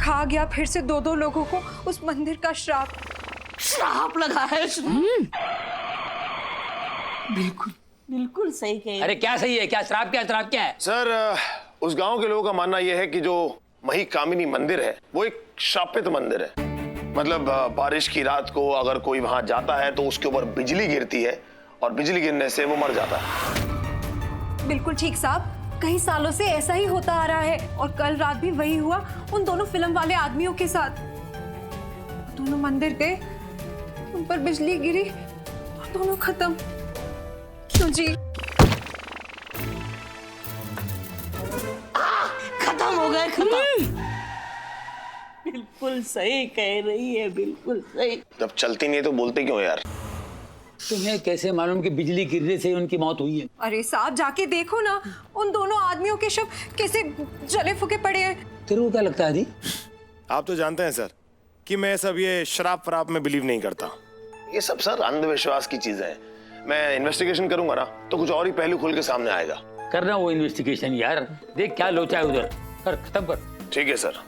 खा गया फिर से दो लोगों को उस मंदिर का श्राप। श्राप लगा है इसमें? बिल्कुल बिल्कुल सही कह। अरे क्या सही है? क्या श्राप क्या है? सर उस गांव के लोगों का मानना यह है कि जो मही कामिनी मंदिर है वो एक शापित मंदिर है। मतलब बारिश की रात को अगर कोई वहां जाता है तो उसके ऊपर बिजली गिरती है और बिजली गिरने से वो मर जाता है। बिल्कुल ठीक साहब, कई सालों से ऐसा ही होता आ रहा है और कल रात भी वही हुआ उन दोनों फिल्म वाले आदमियों के साथ। दोनों मंदिर गए, उन पर बिजली गिरी और दोनों खत्म। क्यों जी? खत्म हो गए, खत्म। बिल्कुल सही कह रही है, बिल्कुल सही। जब चलती नहीं है तो बोलते क्यों यार? तुम्हें कैसे मालूम कि बिजली गिरने से उनकी मौत हुई है? अरे साहब जाके देखो ना, उन दोनों आदमियों के शव कैसे जले फूके पड़े हैं। तेरे को क्या लगता है दी? आप तो जानते हैं सर कि मैं सब ये शराब वराब में बिलीव नहीं करता। ये सब सर अंधविश्वास की चीजें हैं। मैं इन्वेस्टिगेशन करूंगा ना तो कुछ और ही पहलू खुल के सामने आएगा। करना वो इन्वेस्टिगेशन यार, देख क्या लोचा है उधर। कर, खत्म कर। ठीक है सर।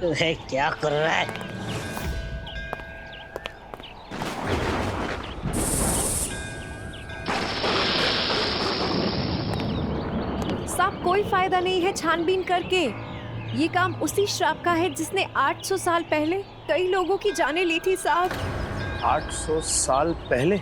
क्या कर रहा है? साहब कोई फायदा नहीं है छानबीन करके। ये काम उसी श्राप का है जिसने 800 साल पहले कई लोगों की जानें ली थी साहब। 800 साल पहले?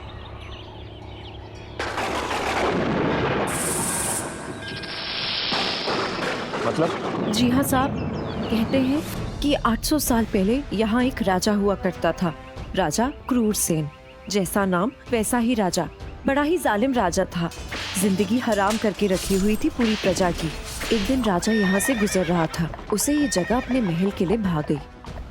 मतलब? जी हाँ साहब, कहते हैं कि 800 साल पहले यहाँ एक राजा हुआ करता था, राजा क्रूरसेन। जैसा नाम वैसा ही राजा, बड़ा ही जालिम राजा था। जिंदगी हराम करके रखी हुई थी पूरी प्रजा की। एक दिन राजा यहाँ से गुजर रहा था, उसे ये जगह अपने महल के लिए भा गई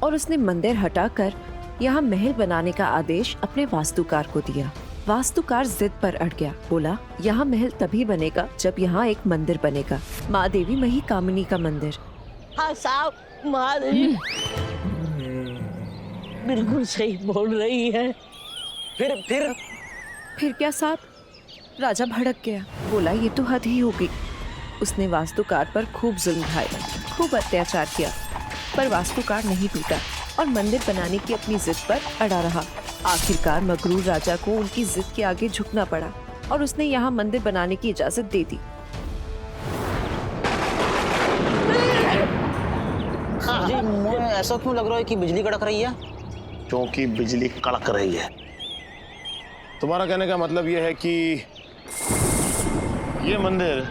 और उसने मंदिर हटाकर यहाँ महल बनाने का आदेश अपने वास्तुकार को दिया। वास्तुकार जिद पर अड़ गया, बोला यहाँ महल तभी बनेगा जब यहाँ एक मंदिर बनेगा, माँ देवी मही कामिनी का मंदिर। हाँ साहब, महादेवी बिल्कुल सही बोल रही है। फिर क्या साहब? राजा भड़क गया, बोला ये तो हद ही होगी। उसने वास्तुकार पर खूब जुल्म ढाया, खूब अत्याचार किया, पर वास्तुकार नहीं टूटा और मंदिर बनाने की अपनी जिद पर अड़ा रहा। आखिरकार मगरूर राजा को उनकी जिद के आगे झुकना पड़ा और उसने यहाँ मंदिर बनाने की इजाजत दे दी। जी, मुझे ऐसा क्यों लग रहा है कि बिजली कड़क रही है? क्योंकि बिजली कड़क रही है। तुम्हारा कहने का मतलब यह है कि ये मंदिर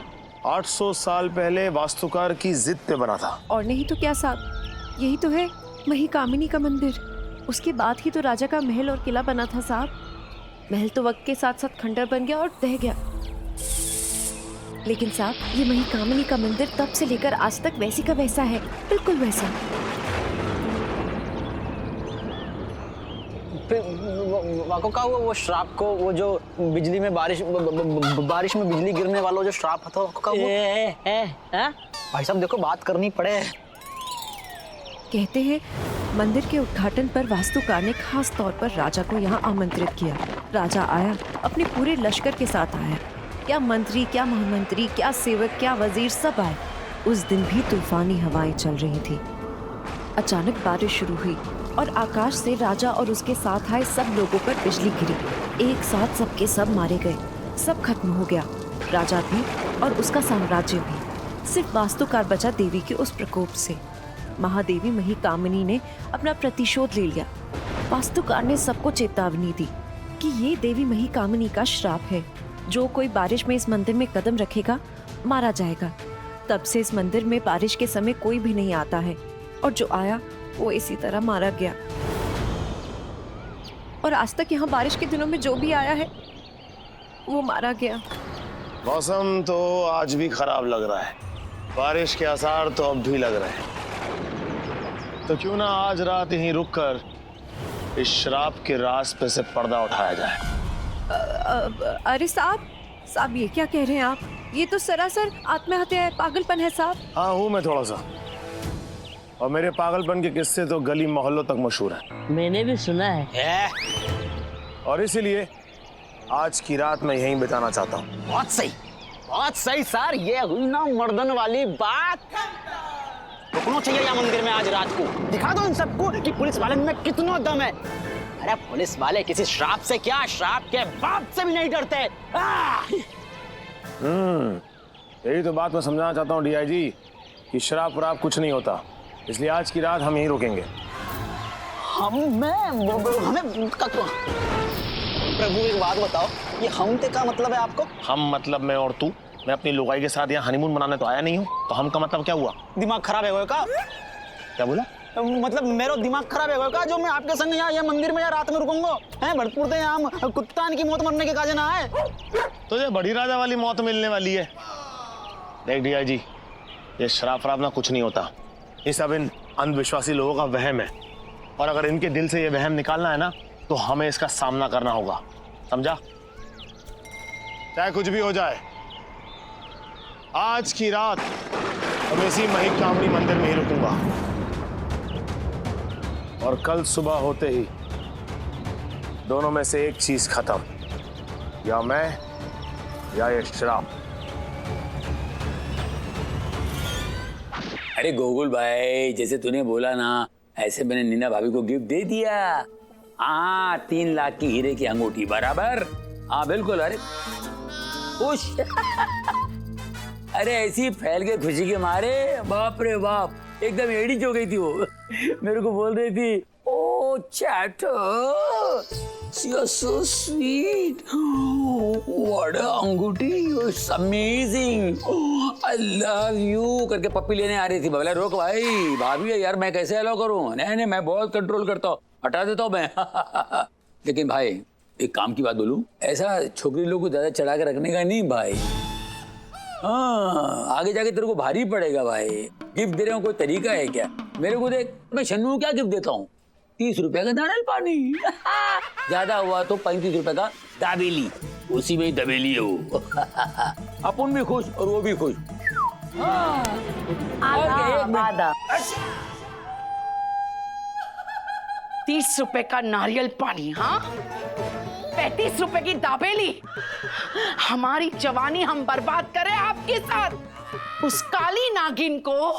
800 साल पहले वास्तुकार की जिद पे बना था। और नहीं तो क्या साहब, यही तो है मही कामिनी का मंदिर। उसके बाद ही तो राजा का महल और किला बना था साहब। महल तो वक्त के साथ साथ खंडर बन गया और ढह गया, लेकिन साहब ये मही कामिनी का मंदिर तब से लेकर आज तक वैसी का वैसा है, बिल्कुल वैसा। वाको का वो श्राप को, वो जो बिजली में बारिश में बिजली गिरने वाला जो श्राप था का वो भाई साहब देखो बात करनी पड़े। कहते हैं मंदिर के उद्घाटन पर वास्तुकार ने खास तौर पर राजा को यहाँ आमंत्रित किया। राजा आया, अपने पूरे लश्कर के साथ आया। क्या मंत्री, क्या महामंत्री, क्या सेवक, क्या वजीर, सब आए। उस दिन भी तूफानी हवाएं चल रही थी। अचानक बारिश शुरू हुई और आकाश से राजा और उसके साथ आए सब लोगों पर बिजली गिरी। एक साथ सबके सब मारे गए, सब खत्म हो गया, राजा भी और उसका साम्राज्य भी। सिर्फ वास्तुकार बचा देवी के उस प्रकोप से। महादेवी मही कामिनी ने अपना प्रतिशोध ले लिया। वास्तुकार ने सबको चेतावनी दी कि ये देवी मही कामिनी का श्राप है, जो कोई बारिश में इस मंदिर में कदम रखेगा मारा जाएगा। तब से इस मंदिर में बारिश के समय कोई भी नहीं आता है और जो आया वो इसी तरह मारा गया। और आज तक यहाँ बारिश के दिनों में जो भी आया है वो मारा गया। मौसम तो आज भी खराब लग रहा है, बारिश के आसार तो अब भी लग रहे हैं। तो क्यों ना आज रात यहीं रुककर इस श्राप के राज पे से पर्दा उठाया जाए। अरे साहब ये क्या कह रहे हैं आप? ये तो सरासर आत्महत्या है, पागलपन है साहब। हाँ हूँ मैं थोड़ा सा, और मेरे पागलपन के किस्से तो गली मोहल्लों तक मशहूर हैं। मैंने भी सुना है। और इसीलिए आज की रात मैं यहीं बिताना चाहता हूँ। बहुत सही, बहुत सही सर, ये हुई ना मर्दन वाली बात। रुकना चाहिए यहाँ मंदिर में आज रात को, दिखा दो इन सबको कि पुलिस वाले में कितना दम है। अरे पुलिस वाले किसी श्राप से क्या, श्राप के बाप से भी नहीं डरते। यही तो बात मैं समझाना चाहता हूँ डीआईजी कि शराब वराब कुछ नहीं होता, इसलिए आज की रात हम यहीं रुकेंगे। हमें प्रभु एक बात बताओ, ये हम ते का मतलब है आपको? हम मतलब मैं और तू, मैं अपनी लुगाई के साथ यहाँ हनीमून मनाने तो आया नहीं हूँ, तो हम का मतलब क्या हुआ? दिमाग खराब है का? क्या बोला? मतलब मेरा दिमाग खराब है का जो मैं आपके संग यहाँ ये मंदिर में या रात में रुकूंगा? हैं भरतपुर से यहाँ कुत्तान की मौत मरने के काजे ना आए। तुझे बड़ी राजा वाली मौत मिलने वाली है। देख डीआईजी, ये शराब वराब ना कुछ नहीं होता, ये सब इन अंधविश्वासी लोगों का वहम है, और अगर इनके दिल से ये वहम निकालना है ना तो हमें इसका सामना करना होगा, समझा? चाहे कुछ भी हो जाए, आज की रात हम इसी महिक कामनी मंदिर में ही रुकूंगा, और कल सुबह होते ही दोनों में से एक चीज खत्म, या मैं या ये शराब। अरे गोकुल भाई, जैसे तूने बोला ना ऐसे मैंने नीना भाभी को गिफ्ट दे दिया। हाँ, 3 लाख की हीरे की अंगूठी बराबर। हाँ बिल्कुल। अरे खुश अरे ऐसी फैल के खुशी के मारे बाप रे बाप, एकदम एडी हो गई थी वो। मेरे को बोल रही थी, ओ चैटो you're so sweet, what a अंगूठी, it's amazing, I love you करके पप्पी लेने आ रही थी। बोला रोक भाई, भाभी है यार, मैं कैसे अलाउ करूं? नहीं मैं बहुत कंट्रोल करता हूँ, हटा देता हूँ मैं। लेकिन भाई एक काम की बात बोलूं, ऐसा छोकरी लोग को ज्यादा चढ़ा के रखने का नहीं भाई। हाँ, आगे जाके तेरे को भारी पड़ेगा भाई। गिफ्ट दे रहे हो कोई तरीका है क्या? मेरे को देख, मैं शन्नू को क्या गिफ्ट देता हूँ? 30 रुपए का नारियल पानी। ज्यादा हुआ तो 35 रुपए का दाबेली, उसी में ही दबेली है वो। अपन भी खुश और वो भी खुश। आधा 30 रुपए का नारियल पानी, हाँ 35 रुपए की दाबेली। हमारी जवानी हम बर्बाद करें आपके साथ। उस काली नागिन को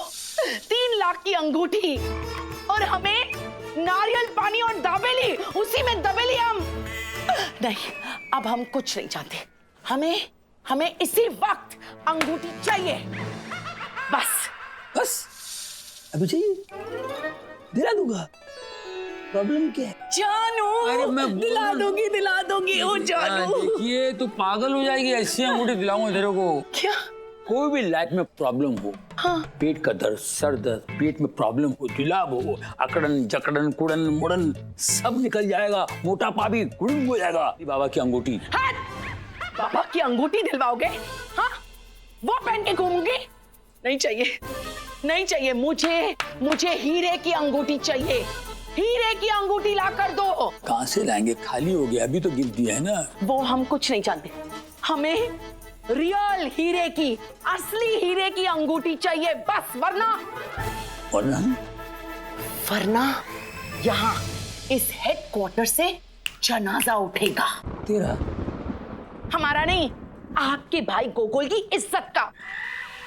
3 लाख की अंगूठी और हमें नारियल पानी और दाबेली, उसी में दबेली हम। नहीं, अब हम कुछ नहीं चाहते, हमें इसी वक्त अंगूठी चाहिए, बस अभी चाहिए, दिला दूंगा। प्रॉब्लम क्या है? जानू, अरे मैं दिला दूंगी ओ जानू। देखिए तू पागल हो जाएगी, ऐसी अंगूठी दिलाऊंगा तेरे को। क्या? कोई भी लाइफ में प्रॉब्लम हो, हाँ। पेट का दर्द, सर दर्द, पेट में प्रॉब्लम हो, जुलाब हो, अकड़न जकड़न कुड़न मुड़न सब निकल जाएगा, मोटापा भी गुड़न हो जाएगा। बाबा की अंगूठी। हाँ, बाबा की अंगूठी दिलवाओगे? हाँ, वो पहन के घूमूंगी? नहीं चाहिए, मुझे हीरे की अंगूठी चाहिए। हीरे की अंगूठी ला कर दो। कहाँ से लाएंगे? खाली हो गया, अभी तो गिफ्ट दिया है ना। वो हम कुछ नहीं जानते, हमें रियल हीरे की, असली हीरे की अंगूठी चाहिए बस, वरना यहाँ इस हेडक्वार्टर से जनाजा उठेगा। तेरा? हमारा नहीं, आपके भाई गोकुल की इज्जत का।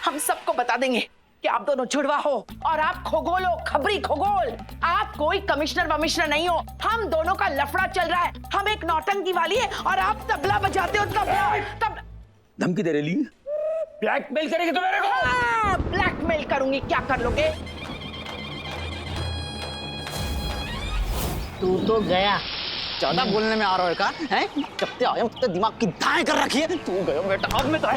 हम सबको बता देंगे कि आप दोनों जुड़वा हो और आप खगोल हो, खबरी खगोल। आप कोई कमिश्नर वमिश्नर नहीं हो, हम दोनों का लफड़ा चल रहा है। हम एक नौटंकी वाली है और आप तबला बजाते हो। तब धमकी दे रही, ब्लैकमेल करेगी तो मेरे को? ब्लैकमेल करूंगी, क्या कर लोगे? तू तो गया। ज्यादा बोलने में आ रहा है का? हैं? जब से आया हूं दिमाग की दाएं कर रखी है। तू गयो बेटा, अब मैं तो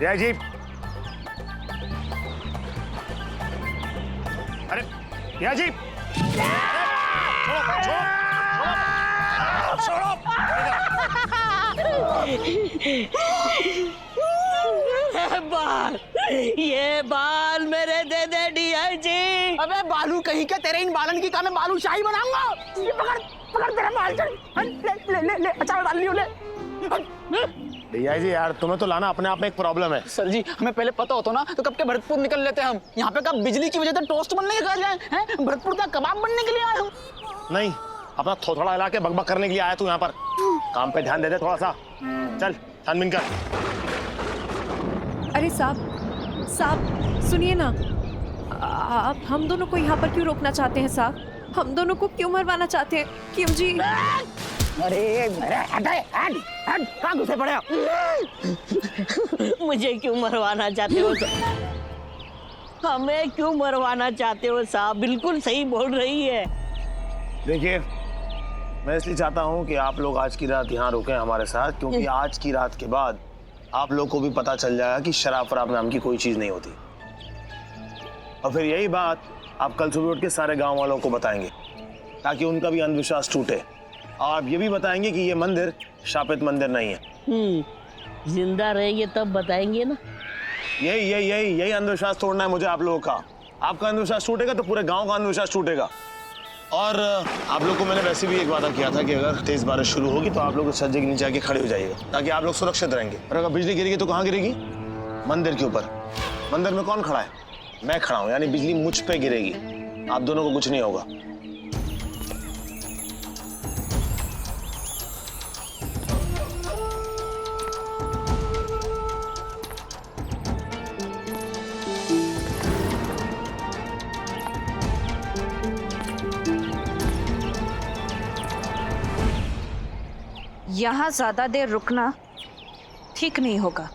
जय जी, अरे जय जी, छोड़ो। ये बाल मेरे दे दे डीआईजी। अबे बालू कहीं के, तेरे इन बालन की मैं बालू शाही बनाऊंगा। ये पकड़ तेरा बाल, ले अचार डाल लियो, ले। डीआईजी यार, तुम्हें तो लाना अपने आप में एक प्रॉब्लम है। सर जी, हमें पहले पता होता ना तो कब के भरतपुर निकल लेते हम। यहाँ पे कब बिजली की वजह से टोस्ट बनने के जाए हैं? भरतपुर का कबाब बनने के लिए आए हम। नहीं, अपना थोड़ा हिला के बकबक करने के लिए आया तू यहाँ पर। काम पे ध्यान दे दे थोड़ा सा। चल छानबीन कर। अरे साहब, साहब सुनिए ना, आप हम दोनों को यहाँ पर क्यों रोकना चाहते हैं साहब? हम दोनों को क्यों मरवाना चाहते हैं? क्यों जी? अरे हट, कहाँ घुसे पड़े हो? मुझे क्यों मरवाना चाहते हो? हमें क्यों मरवाना चाहते हो साहब? बिल्कुल सही बोल रही है। देखिए, मैं इसलिए चाहता हूँ कि आप लोग आज की रात यहाँ रुकें हमारे साथ, क्योंकि आज की रात के बाद आप लोग को भी पता चल जाएगा कि शराब फराब नाम की कोई चीज नहीं होती। और फिर यही बात आप कल सुबह उठ के सारे गांव वालों को बताएंगे, ताकि उनका भी अंधविश्वास टूटे। और आप ये भी बताएंगे कि ये मंदिर शापित मंदिर नहीं है। जिंदा रहेंगे तब बताएंगे ना। यही अंधविश्वास तोड़ना है मुझे आप लोगों का। आपका अंधविश्वास टूटेगा तो पूरे गांव का अंधविश्वास टूटेगा। और आप लोग को मैंने वैसे भी एक वादा किया था कि अगर तेज बारिश शुरू होगी तो आप लोग उस सज्जे के नीचे आके खड़े हो जाइएगा, ताकि आप लोग सुरक्षित रहेंगे। और अगर बिजली गिरेगी तो कहाँ गिरेगी? मंदिर के ऊपर। मंदिर में कौन खड़ा है? मैं खड़ा हूं, यानी बिजली मुझ पे गिरेगी। आप दोनों को कुछ नहीं होगा। यहाँ ज्यादा देर रुकना ठीक नहीं होगा।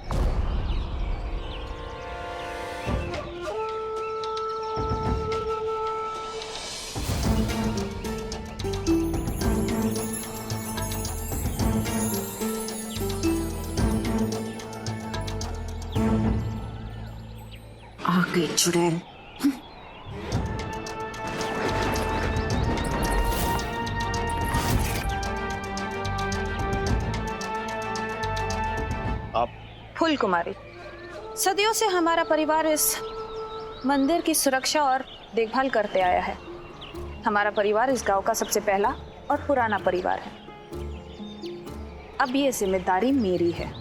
आ गई चुड़ैल। आप? फूल कुमारी, सदियों से हमारा परिवार इस मंदिर की सुरक्षा और देखभाल करते आया है। हमारा परिवार इस गांव का सबसे पहला और पुराना परिवार है। अब ये जिम्मेदारी मेरी है।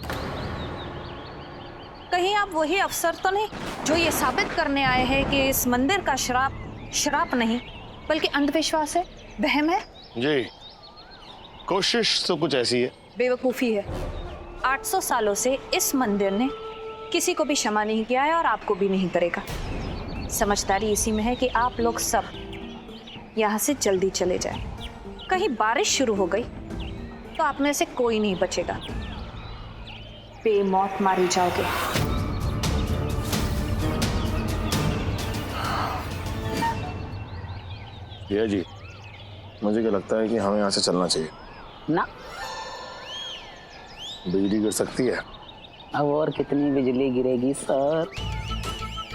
कहीं आप वही अफसर तो नहीं जो ये साबित करने आए हैं कि इस मंदिर का श्राप नहीं बल्कि अंधविश्वास है, वहम है? जी, कोशिश तो कुछ ऐसी है। बेवकूफी है। 800 सालों से इस मंदिर ने किसी को भी क्षमा नहीं किया है और आपको भी नहीं करेगा। समझदारी इसी में है कि आप लोग सब यहाँ से जल्दी चले जाएं। कहीं बारिश शुरू हो गई तो आप में से कोई नहीं बचेगा, बेमौत मारे जाओगे। भैया जी, मुझे क्या लगता है कि हमें यहाँ से चलना चाहिए। ना, बिजली गिर सकती है। अब और कितनी बिजली गिरेगी सर?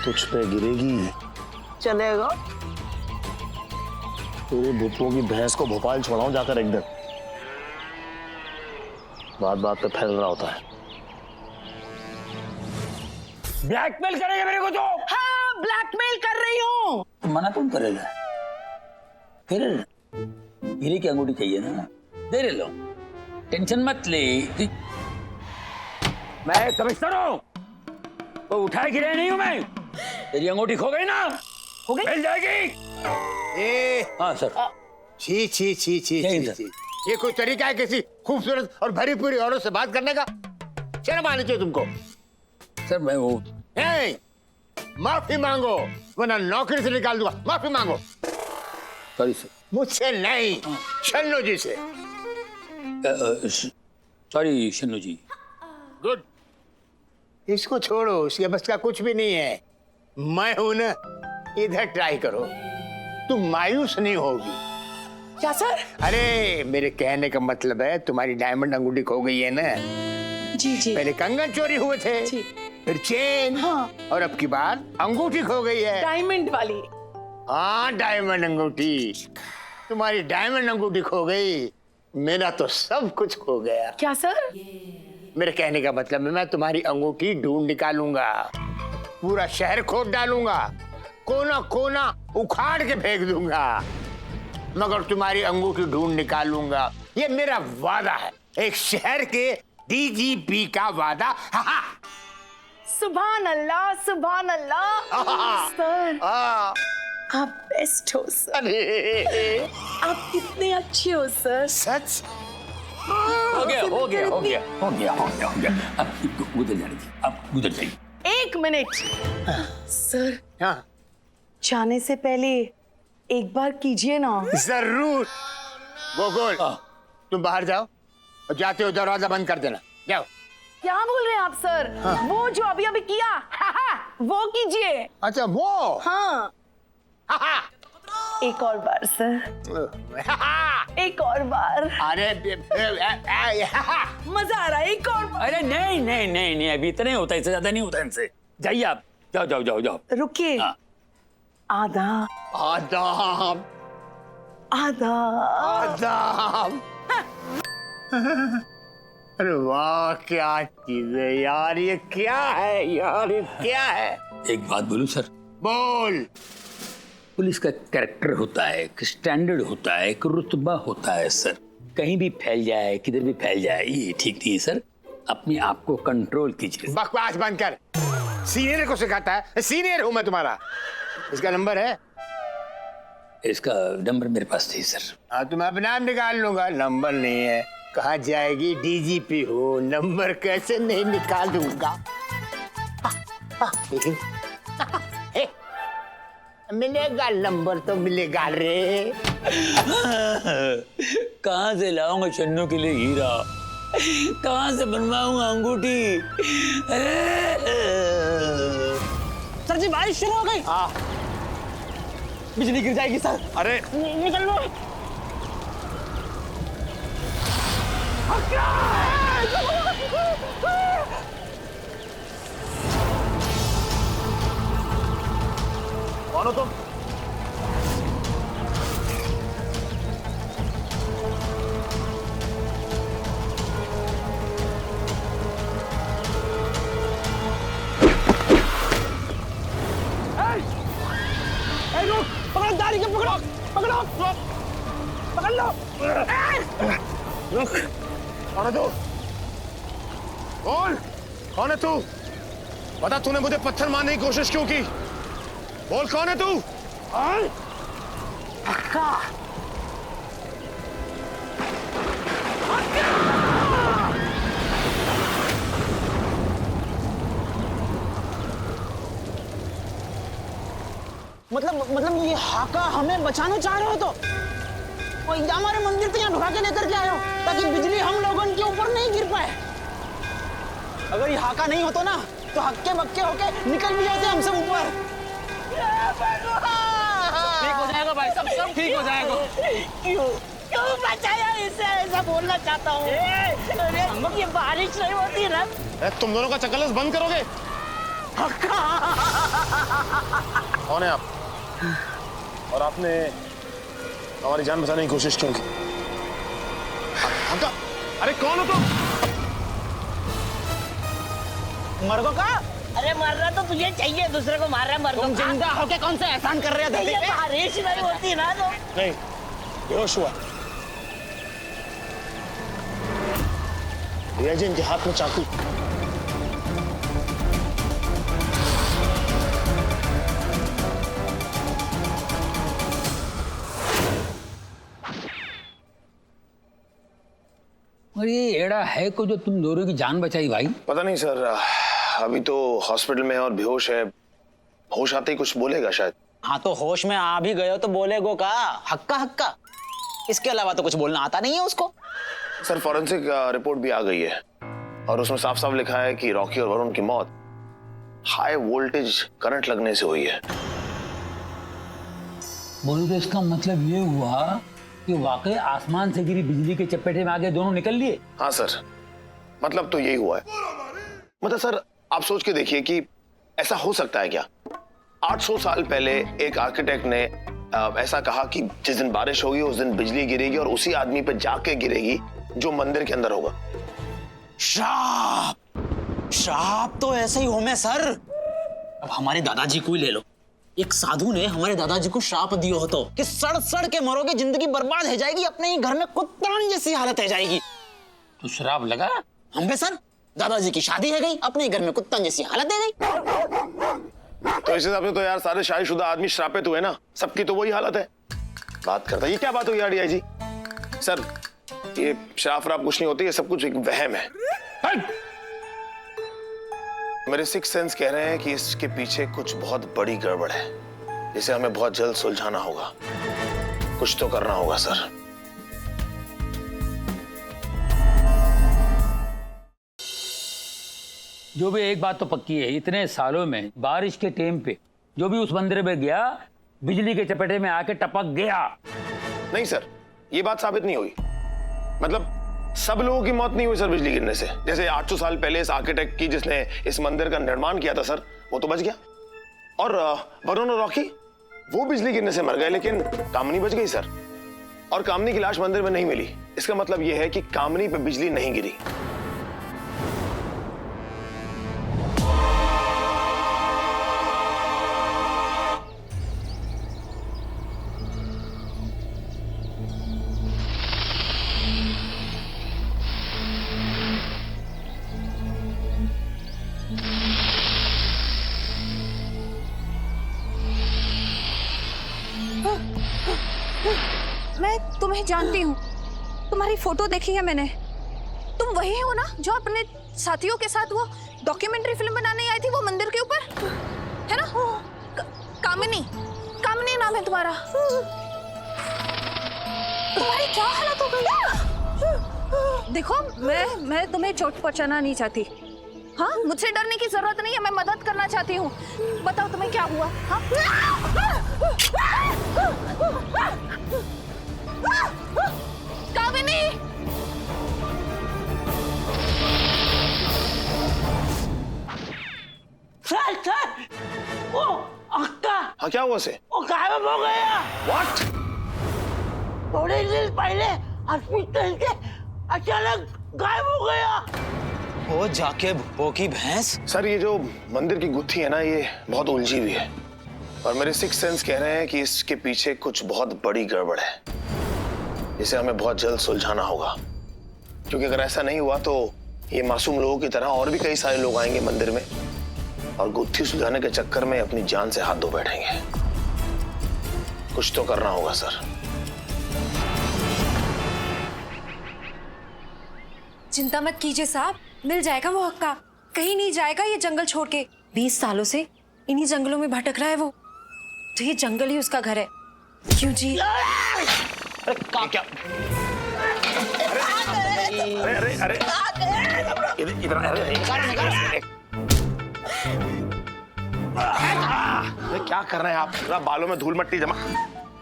तुझ पे गिरेगी। चलेगा। तेरे भूतों की भैंस को भोपाल छोड़ाऊं जाकर एक दिन। बात बात पे फैल रहा होता है। ब्लैकमेल करेगा मेरे को तो? हाँ, ब्लैकमेल कर रही हूँ। तो मना कौन करेगा? फिर हीरे की अंगूठी चाहिए ना, दे ले लो, टेंशन मत ले। मैं कमिश्नर हूँ, वो उठाए गिरे नहीं हूँ मैं। तेरी अंगूठी खो गई ना? हो गई? मिल जाएगी। हाँ सर। छी छी छी छी छी छी। ये कोई तरीका है किसी खूबसूरत और भरी पूरी औरत से बात करने का? शर्म आनी चाहिए तुमको। सर मैं वो माफी मांगो वरना नौकरी से निकाल दूंगा। माफी मांगो। Sorry sir. मुझसे नहीं, शन्नू जी से। सॉरी शन्नू जी। गुड। इसको छोड़ो, इसके बस का कुछ भी नहीं है। मैं हूं ना, इधर ट्राई करो, तुम मायूस नहीं होगी। क्या सर? अरे मेरे कहने का मतलब है तुम्हारी डायमंड अंगूठी खो गई है ना। जी जी। पहले कंगन चोरी हुए थे, जी। फिर चेन, हाँ। और अब की बार अंगूठी खो गई है। डायमंड वाली। हाँ, डायमंड अंगूठी। तुम्हारी डायमंड अंगूठी खो गई, मेरा तो सब कुछ खो गया। क्या सर? मेरे कहने का मतलब है मैं तुम्हारी अंगूठी ढूंढ निकालूंगा, पूरा शहर खोद डालूंगा, कोना कोना उखाड़ के फेंक दूंगा, मगर तुम्हारी अंगूठी ढूंढ निकालूंगा। ये मेरा वादा है, एक शहर के डीजीपी का वादा। सुभान अल्लाह, सुभान अल्लाह। सर आप बेस्ट हो सर। अरे आप कितने अच्छे हो सर। सच? हो गया हो गया हो गया हो गया हो गया हो गया। अब गुजर जाने दीजिए, अब गुजर जाइए। 1 मिनट सर, हाँ जाने से पहले एक बार कीजिए ना। जरूर। गोकुल तुम बाहर जाओ और जाते हो दरवाजा बंद कर देना, जाओ। क्या बोल रहे हैं आप सर? वो जो अभी अभी किया वो कीजिए। अच्छा वो हाँ, एक और बार सर, एक और बार। अरे मजा आ रहा है, एक और बार। अरे नहीं नहीं नहीं नहीं, अभी इतना ही होता है, इससे ज्यादा नहीं होता इनसे। जाइए आप, जाओ जाओ जाओ जाओ। रुकिए, हाँ। आधा आदाम आधा। आदाम। अरे वाह क्या चीज है यार, ये क्या है यार, ये क्या है? एक बात बोलूं सर, बोल। पुलिस का कैरेक्टर होता है, एक स्टैंडर्ड होता है, एक रुतबा होता है सर। कहीं भी फैल जाए, किधर भी फैल जाए, ये ठीक नहीं है सर। अपने आप को कंट्रोल कीजिए। बकवास बंद कर। सीनियर को सिखाता है, सीनियर हूं मैं तुम्हारा। इसका नंबर है? इसका नंबर मेरे पास थी सर। हाँ तो मैं अपना नाम निकाल लूंगा, नंबर नहीं है। कहाँ जाएगी, डीजीपी हो, नंबर कैसे नहीं निकालूंगा? मिलेगा नंबर तो मिलेगा रे। कहाँ से लाऊंगा चन्नू के लिए हीरा, कहाँ से बनवाऊंगा अंगूठी? सर जी बारिश शुरू हो गई। हाँ बिजली गिर जाएगी सर। अरे निकल लो। कौन हो तुम? पकड़ो दाढ़ी के, पकड़ो पकड़ो पकड़ लो। कौन है तू? बोल, कौन है तू? बता, तूने मुझे पत्थर मारने की कोशिश क्यों की? बोल, कौन है तू? मतलब ये हाका हमें बचाना चाह रहे हो तो? और ये हमारे मंदिर तक यहाँ ढुका के लेकर के आए हो ताकि बिजली हम लोगों के ऊपर नहीं गिर पाए। अगर ये हाका नहीं होता ना तो हक्के बक्के होके निकल भी जाते हमसे ऊपर। ठीक हो जाएगा भाई, सब ठीक हो जाएगा। क्यों क्यों बचाया इसे? ऐसा बोलना चाहता हूँ। ये बारिश नहीं होती ना। तुम दोनों का चक्करलस बंद करोगे? कौन है आप? और आपने हमारी जान बचाने की कोशिश क्यों की? हक्का, अरे कौन हो तुम? मर्दों का? अरे मरना तो तुझे चाहिए, दूसरे को मार रहा है मर्दों तुम का। जिंदा होके कौन सा एहसान कर रहे हो धरती पे? बारिश नहीं होती ना तो। नहीं, बेहोश हुआ। भैया जी, इनके हाथ में चाकू। और ये एड़ा है को जो तुम दोनों की जान बचाई भाई? पता नहीं सर, अभी तो हॉस्पिटल में है और बेहोश है। होश आते ही कुछ बोलेगा शायद। हाँ तो होश में आ भी गए तो बोलेगो का हक्का हक्का, इसके अलावा तो कुछ बोलना आता नहीं है उसको। सर, फॉरेंसिक रिपोर्ट भी आ गई है और उसमें साफ साफ लिखा है कि रॉकी और वरुण की मौत हाई वोल्टेज करंट लगने से हुई है। बोलो तो इसका मतलब ये हुआ कि वाकई आसमान से गिरी बिजली के चपेटे में आगे दोनों निकल लिए। हाँ सर, मतलब तो यही हुआ है। मतलब सर, आप सोच के देखिए कि ऐसा हो सकता है क्या? 800 साल पहले एक आर्किटेक्ट ने ऐसा कहा कि जिस दिन बारिश होगी उस दिन बिजली गिरेगी और उसी आदमी पे जाके गिरेगी जो मंदिर के अंदर होगा। श्राप, श्राप तो ऐसे ही हो में सर। अब हमारे दादाजी को ही ले लो। एक साधु ने हमारे दादाजी को श्राप दिया हो तो कि सड़ सड़ के मरोगे, जिंदगी बर्बाद हो जाएगी, अपने ही घर में कुत्तान जैसी हालत हो जाएगी। तो श्राप लगा हम पे सर, दादाजी की शादी है गई, अपने घर में कुत्तान जैसी हालत है गई। तो इस हिसाब से तो यार सारे शादीशुदा आदमी श्रापित हुए ना, सबकी तो वही हालत है। बात करता, ये क्या बात हुई यार डीआईजी? सर, ये शराब वराब कुछ नहीं होती, ये सब कुछ एक वहम है। मेरे सिक्स सेंस कह रहे हैं कि इसके पीछे कुछ बहुत बड़ी गड़बड़ है, जिसे हमें बहुत जल्द सुलझाना होगा। कुछ तो करना होगा सर। जो भी एक बात तो पक्की है, इतने सालों में बारिश के टाइम पे जो भी उस मंदिर में गया बिजली के चपेटे में आके टपक गया। नहीं सर, ये बात साबित नहीं हुई। मतलब सब लोगों की मौत नहीं हुई सर बिजली गिरने से। जैसे 800 साल पहले इस आर्किटेक्ट की जिसने इस मंदिर का निर्माण किया था सर, वो तो बच गया। और वरुण और रॉकी वो बिजली गिरने से मर गए, लेकिन कामनी बच गई सर। और कामनी की लाश मंदिर में नहीं मिली। इसका मतलब यह है कि कामनी पे बिजली नहीं गिरी। मैं तुम्हें जानती हूँ, तुम्हारी फोटो देखी है मैंने। तुम वही हो ना जो अपने साथियों के साथ वो डॉक्यूमेंट्री फिल्म बनाने आई थी वो मंदिर के ऊपर, है ना? कामिनी, कामिनी नाम है तुम्हारा। तुम्हारी क्या हालत हो गई? देखो मैं तुम्हें चोट पहुंचाना नहीं चाहती। हाँ, मुझसे डरने की जरूरत नहीं है, मैं मदद करना चाहती हूँ। बताओ तुम्हें क्या हुआ? हाँ? कामिनी! सर वो अक्का, हाँ क्या हुआ उसे? वो गायब हो गया। What? थोड़े दिन पहले हॉस्पिटल के अचानक गायब हो गया। वो जाके भूपो की भैंस। सर ये जो मंदिर की गुत्थी है ना, ये बहुत उलझी हुई है। और मेरे सिक्स सेंस कह रहे हैं कि इसके पीछे कुछ बहुत बड़ी गड़बड़ है, जिसे हमें बहुत जल्द सुलझाना होगा। क्योंकि अगर ऐसा नहीं हुआ तो ये मासूम लोगों की तरह और भी कई सारे लोग आएंगे मंदिर में और गुत्थी सुलझाने के चक्कर में अपनी जान से हाथ धो बैठेंगे। कुछ तो करना होगा सर। चिंता मत कीजिए साहब, मिल जाएगा वो हक्का। कहीं नहीं जाएगा ये जंगल छोड़ के। 20 सालों से इन्हीं जंगलों में भटक रहा है वो, तो ये जंगल ही उसका घर है। क्यों जी? अरे क्या? अरे अरे इधर अरे क्या कर रहे हैं आप? जरा बालों में धूल मट्टी जमा।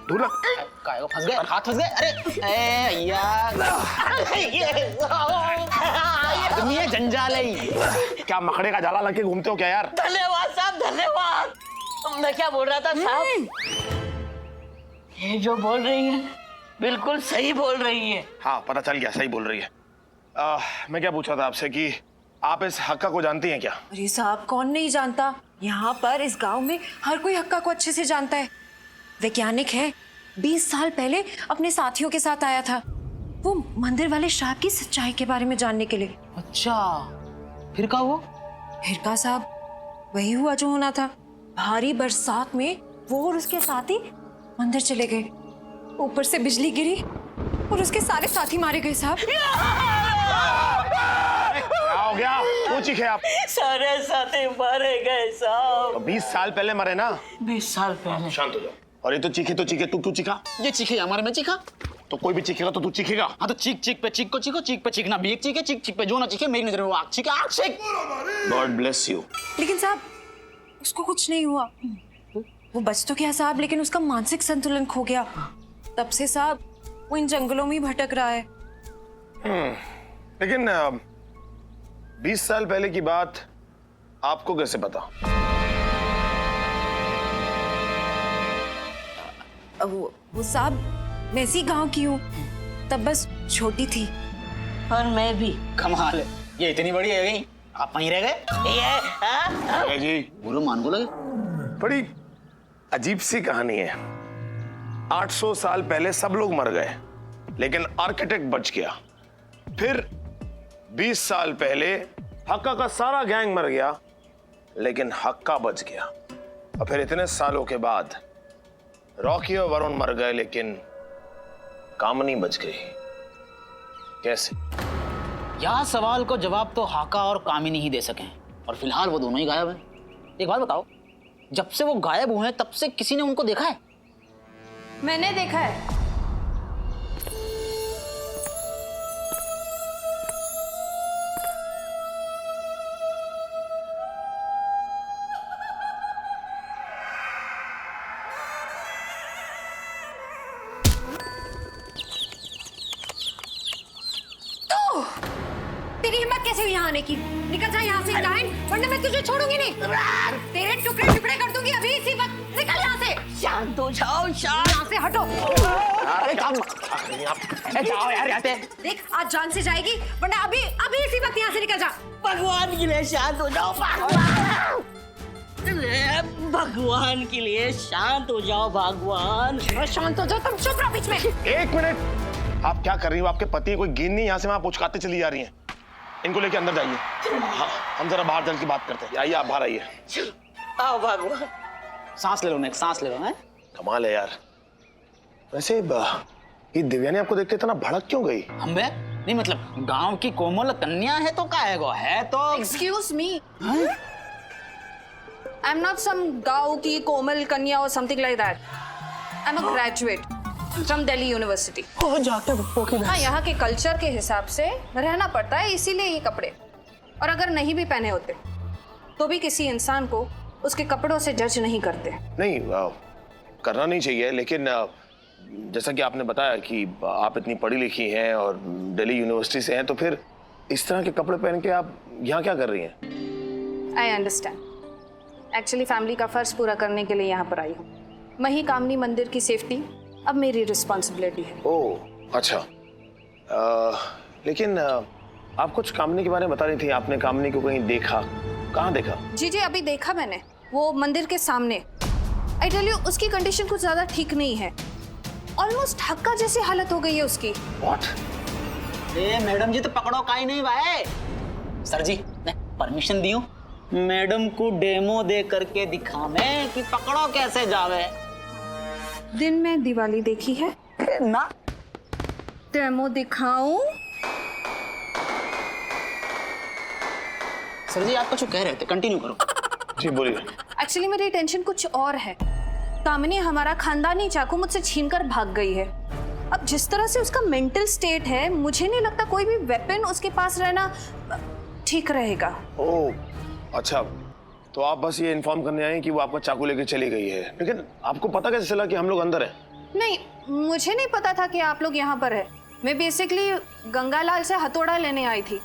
धूल फंस गए, हाथ फंस गए। अरे यार, आदमी है जंजाल है। क्या मकड़े का जाला लग के घूमते हो क्या यार? धन्यवाद साहब, धन्यवाद। मैं क्या बोल रहा था साहब, ये जो बोल रही है बिल्कुल सही बोल रही है। हाँ पता चल गया, सही बोल रही है। मैं क्या पूछा था आपसे कि आप इस हक्का को जानती हैं क्या? अरे साहब, कौन नहीं जानता। यहाँ पर इस गांव में हर कोई हक्का को अच्छे से जानता है। वैज्ञानिक है, 20 साल पहले अपने साथियों के साथ आया था वो मंदिर वाले श्राप की सच्चाई के बारे में जानने के लिए। अच्छा, फिर क्या हुआ? फिर का साहब वही हुआ जो होना था। भारी बरसात में वो और उसके साथी मंदिर चले गए। ऊपर से बिजली गिरी और उसके सारे साथी मारे गए साहब। क्या हो गया? क्यों चीखे आप? सारे साथी मारे गए साहब। 20 साल पहले मरे ना? 20 साल पहले। शांत हो जाओ। और ये तो चीखे तू चीखा। ये चीखे हमारे में चीखा। तो कोई भी चीखेगा तो तू चीखेगा। हाँ तो चीख पे चीख को चीखो, चीख पे चीखना भी एक चीख है, चीख पे जो ना चीखे मेरी नजर में वो आग चीख, आग चीख। God bless you. लेकिन साहब उसको कुछ नहीं हुआ, वो बच तो गया साहब, लेकिन उसका मानसिक संतुलन खो गया। तब से साहब वो इन जंगलों में ही भटक रहा है। लेकिन 20 साल पहले की बात आपको कैसे पता? वो साहब मैं इसी गांव की हूँ, तब बस छोटी थी। और मैं भी। कमाल है, ये इतनी बड़ी है गई, आप वहीं रह गए। अरे जी गुरु मान को लगे। बड़ी अजीब सी कहानी है। 800 साल पहले सब लोग मर गए, लेकिन आर्किटेक्ट बच गया। फिर 20 साल पहले हक्का का सारा गैंग मर गया, लेकिन हक्का बच गया। और फिर इतने सालों के बाद रॉकी और वरुण मर गए, लेकिन कामनी बच गई। कैसे? यह सवाल को जवाब तो हाका और कामिनी ही दे सके और फिलहाल वो दोनों ही गायब हैं। एक बात बताओ, जब से वो गायब हुए हैं तब से किसी ने उनको देखा है? मैंने देखा है। तेरी हिम्मत कैसे हुई यहाँ आने की? निकल जा यहाँ से डाइन, वरना मैं तुझे छोड़ूंगी नहीं। तेरे टुकड़े टुकड़े कर दूंगी अभी इसी वक्त। निकल यहाँ से। शांत हो जाओ, शांत। यहाँ से हटो। अरे जाओ यार यहाँ से। देख आज जान से जाएगी, वरना अभी अभी इसी वक्त यहाँ से निकल जा। भगवान के लिए शांत हो जाओ, भगवान। अरे भगवान के लिए शांत हो जाओ, भगवान। शांत हो जाओ, तुम चुप रहो बीच में। 1 मिनट, आप क्या कर रही हो? आपके पति कोई गेंद नहीं, यहाँ से वहां पुचकाते चली जा रही हैं। इनको लेके अंदर जाइए। हाँ, हम जरा बाहर चल के बात करते हैं। आइए, आप बाहर आइए। आओ भगवान। सांस ले लो, नेक सांस ले लो। हैं? कमाल है यार। वैसे ये दिव्या ने आपको देखते इतना भड़क क्यों गई? हम बे नहीं, मतलब गांव की कोमल कन्या है तो क्या है तो। Excuse me. I'm not some गाँव की कोमल कन्या or something like that. I'm a graduate from Delhi University. हाँ, यहाँ के कल्चर के हिसाब से रहना पड़ता है, इसीलिए ये कपड़े। और अगर नहीं भी पहने होते तो भी किसी इंसान को उसके कपड़ों से जज नहीं करते। नहीं, करना नहीं चाहिए, लेकिन जैसा कि आपने बताया कि आप इतनी पढ़ी लिखी हैं और दिल्ली यूनिवर्सिटी से हैं, तो फिर इस तरह के कपड़े पहन के आप यहाँ क्या कर रही हैं? I understand. एक्चुअली फैमिली का फर्ज पूरा करने के लिए यहाँ पर आई हूँ। मही कामनी मंदिर की सेफ्टी अब मेरी रिस्पॉन्सिबिलिटी है। ओह अच्छा। लेकिन आप कुछ कामनी के बारे में बता रही थी। आपने कामनी को कहीं देखा? कहाँ देखा? जी अभी देखा मैंने, वो मंदिर के सामने। आई टेल यू, उसकी कंडीशन कुछ ज्यादा ठीक नहीं है। ऑलमोस्ट हक्का जैसी हालत हो गई है उसकी। What? ए मैडम जी तो पकड़ो का ही नहीं भाई। सर जी ने परमिशन दी हूँ मैडम को डेमो दे करके दिखावे कि पकड़ो कैसे जावे। दिन में दिवाली देखी है ना? डेमो दिखाऊं? सर जी आप कुछ कह रहे थे, कंटिन्यू करो। जी बोलिए। एक्चुअली मेरी टेंशन कुछ और है। कामिनी हमारा खानदानी चाकू मुझसे छीनकर भाग गई है। अब जिस तरह से उसका मेंटल स्टेट है, मुझे नहीं लगता कोई भी वेपन उसके पास रहना ठीक रहेगा। ओह अच्छा, तो आप बस ये इन्फॉर्म करने आए कि वो आपका चाकू लेके चली गई है, लेकिन आपको पता कैसे चला कि हम लोग अंदर हैं? नहीं, मुझे नहीं पता था कि आप लोग यहाँ पर है। मैं बेसिकली गंगालाल से हथौड़ा लेने आई थी।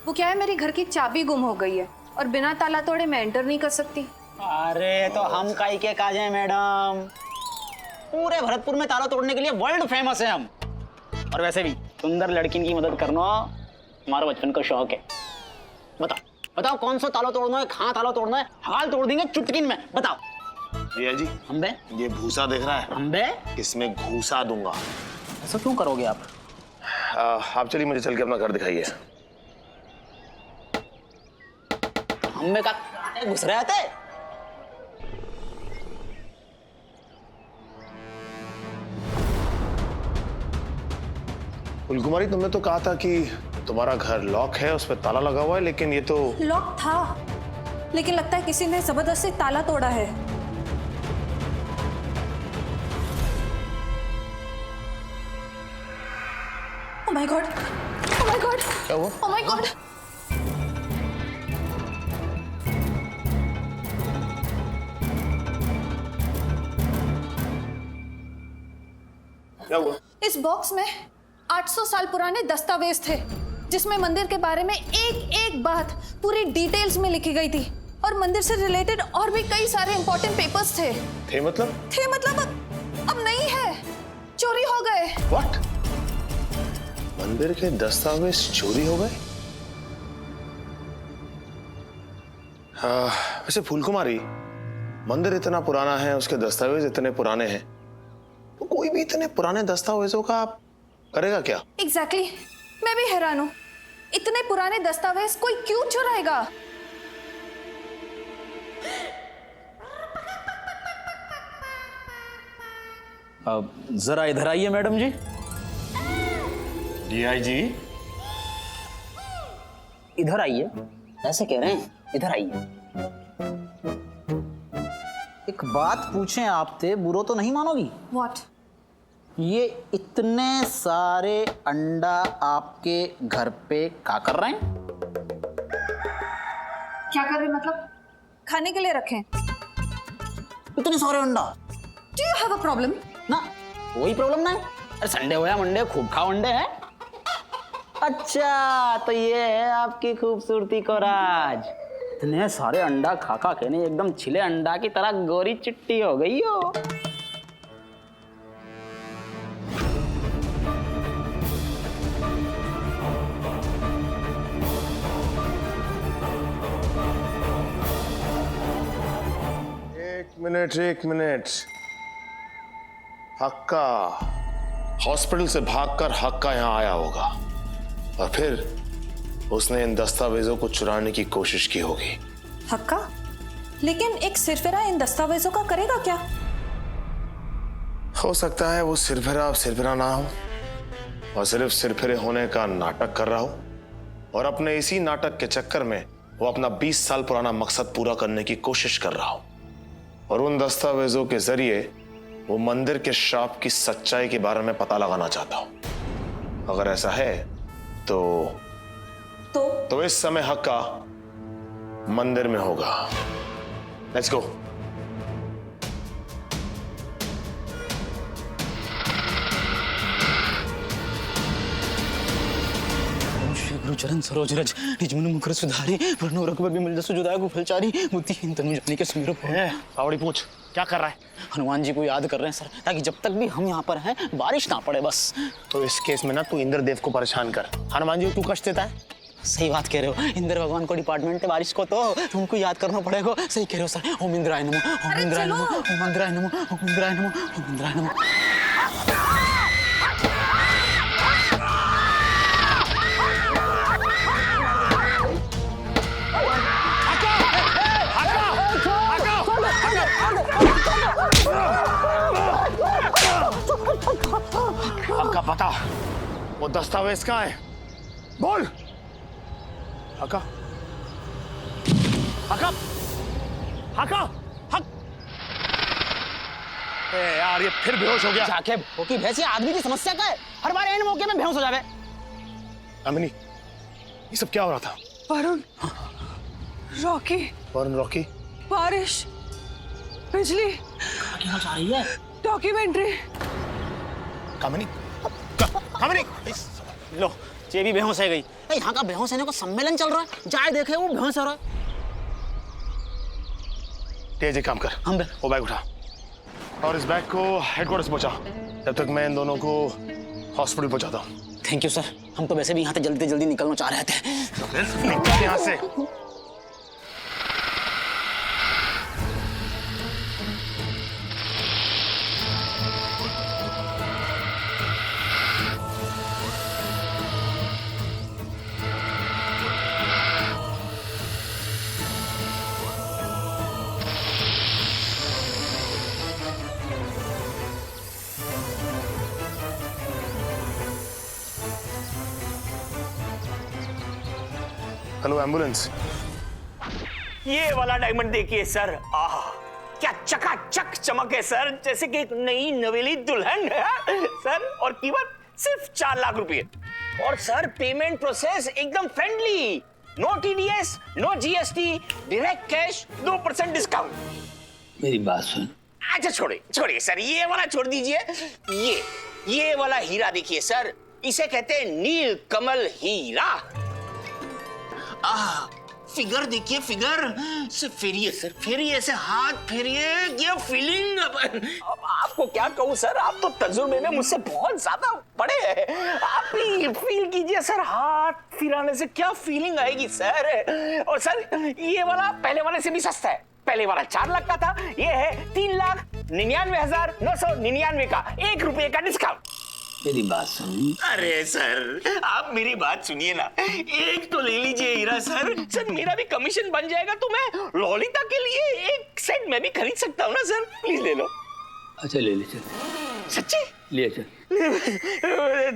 वो क्या है, मेरी घर की चाबी गुम हो गई है और बिना ताला तोड़े मैं एंटर नहीं कर सकती। अरे तो हम काई के काज हैं मैडम, पूरे भरतपुर में ताला तोड़ने के लिए वर्ल्ड फेमस है हम। और वैसे भी सुंदर लड़की की मदद करना हमारा बचपन का शौक है। बताओ कौन सा ताला तोड़ना है, कहाँ ताला तोड़ना है, हाल तोड़ देंगे चुटकिन में। बताओ। भैया जी, अम्बे ये भूसा दिख रहा है? अम्बे इसमें घूसा दूंगा। ऐसा क्यों करोगे आप? आप चलिए, मुझे चल के अपना घर दिखाइए। अम्बे का घुस रहे थे। फुलकुमारी, तुमने तो कहा था कि तुम्हारा घर लॉक है, उस पर ताला लगा हुआ है, लेकिन ये तो लॉक था, लेकिन लगता है किसी ने जबरदस्ती ताला तोड़ा है। Oh my God! Oh my God! क्या हुआ? Oh my God! क्या हुआ? इस बॉक्स में 800 साल पुराने दस्तावेज थे, जिसमें मंदिर के बारे में एक एक बात पूरी डिटेल्स में लिखी गई थी और मंदिर से रिलेटेड और भी कई सारे इंपॉर्टेंट पेपर्स थे। थे मतलब अब नहीं है, चोरी हो गए। What? मंदिर के दस्तावेज चोरी हो गए? वैसे फूलकुमारी, मंदिर इतना पुराना है, उसके दस्तावेज इतने पुराने हैं, तो कोई भी इतने पुराने दस्तावेजों का आप करेगा क्या? एग्जैक्टली, मैं भी हैरान हूँ। इतने पुराने दस्तावेज कोई क्यों चुराएगा? जरा इधर आइए मैडम जी। डीआईजी, इधर आइए। ऐसे कह रहे हैं, इधर आइए। एक बात पूछें आपसे, बुरा तो नहीं मानोगी? व्हाट? ये इतने सारे अंडा आपके घर पे क्या कर रहे हैं? क्या कर रहे मतलब? खाने के लिए रखें। इतने सारे अंडा? Do you have a problem? ना, कोई प्रॉब्लम नहीं। अरे संडे हो या मंडे, खूब खाओ अंडे है। अच्छा, तो ये है आपकी खूबसूरती को राज। इतने सारे अंडा खा खा के नहीं एकदम छिले अंडा की तरह गोरी चिट्टी हो गई हो। एक मिनट। हक्का हॉस्पिटल से भागकर हक्का यहाँ आया होगा और फिर उसने इन दस्तावेजों को चुराने की कोशिश की होगी। हक्का? लेकिन एक सिरफिरा इन दस्तावेजों का करेगा क्या? हो सकता है वो सिरफिरा ना हो और सिर्फ सिरफिरे होने का नाटक कर रहा हो और अपने इसी नाटक के चक्कर में वो अपना 20 साल पुराना मकसद पूरा करने की कोशिश कर रहा हो और उन दस्तावेजों के जरिए वो मंदिर के श्राप की सच्चाई के बारे में पता लगाना चाहता हो। अगर ऐसा है तो इस समय हक्का मंदिर में होगा। Let's go. गुरुचरण सरोज रज निजमन मुखर सुधारी वर्णो रघुबर बिमल जसु जुदाय को फलचारी बुद्धिहीन तनु जाने के सुमिरो पावड़ी पूछ, क्या कर रहा है? हनुमान जी को याद कर रहे हैं सर, ताकि जब तक भी हम यहाँ पर हैं बारिश ना पड़े बस। तो इस केस में ना तू इंद्रदेव को परेशान कर। हनुमान जी को तू कष्ट देता है? सही बात कह रहे हो। इंद्र भगवान को डिपार्टमेंट है बारिश को, तो तुमको याद करना पड़ेगा। सही कह रहे हो सर। ओम इंद्राय नमो, ओम इंद्राय नमो, ओम इंद्राय नमो, ओम इंद्राय नमो, ओम इंद्राय नमो। हक्का बता, वो दस्तावेज कहाँ है? बोल। हक्का हक्का हक्का हक। यार ये फिर बेहोश हो गया। जाके भूखी भैंस आदमी की समस्या क्या है? हर बार इन मौके में बेहोश हो जावे। अमिनी, ये सब क्या हो रहा था? वरुण, रॉकी, वरुण, रॉकी, बारिश, बिजली, क्या चाह रही है? डॉक्यूमेंट्री। कामिनी, लो, ये भी बेहोश है गई। यहाँ का बेहोश होने को सम्मेलन चल रहा है, जाए देखे वो बेहोश हो रहा है। तेज एक काम कर, वो बैग उठा और इस बैग को हेडक्वार्टर्स पहुंचा, जब तक मैं इन दोनों को हॉस्पिटल पहुंचाता हूँ। Thank you sir. हम तो वैसे भी यहाँ से जल्दी जल्दी निकलना चाह रहे थे। निकल यहाँ से। Hello ambulance. ये वाला डायमंड देखिए सर। आह, क्या चकाचक चमक है सर, जैसे कि एक नई नवेली दुल्हन है सर। और कीमत सिर्फ 4 लाख रुपए। और सर पेमेंट प्रोसेस एकदम friendly, no TDS, no GST, direct cash, 2% discount. मेरी बात सुन। अच्छा छोड़िए सर, ये वाला छोड़ दीजिए। ये वाला हीरा देखिए सर, इसे कहते हैं नील कमल हीरा। फिगर देखिए, फिगर से फेरिए सर, फेरिए से हाथ फेरिए, ये फीलिंग। आपको क्या कहूँ सर, आप तो तजुर्बे में मुझसे बहुत ज्यादा बड़े हैं। आप ही फील कीजिए सर, हाथ फिराने से क्या फीलिंग आएगी सर। और सर ये वाला पहले वाले से भी सस्ता है। पहले वाला 4 लाख का था, ये है 3,99,999 का, 1 रुपये का डिस्काउंट। मेरी बात सुन। अरे सर, आप मेरी बात सुनिए ना, एक तो ले लीजिए हीरा सर। सर मेरा भी कमीशन बन जाएगा तो मैं ललिता के लिए एक सेट मैं भी खरीद सकता हूँ ना सर। प्लीज ले लो। अच्छा ले ले चल। सच्ची? ले चल।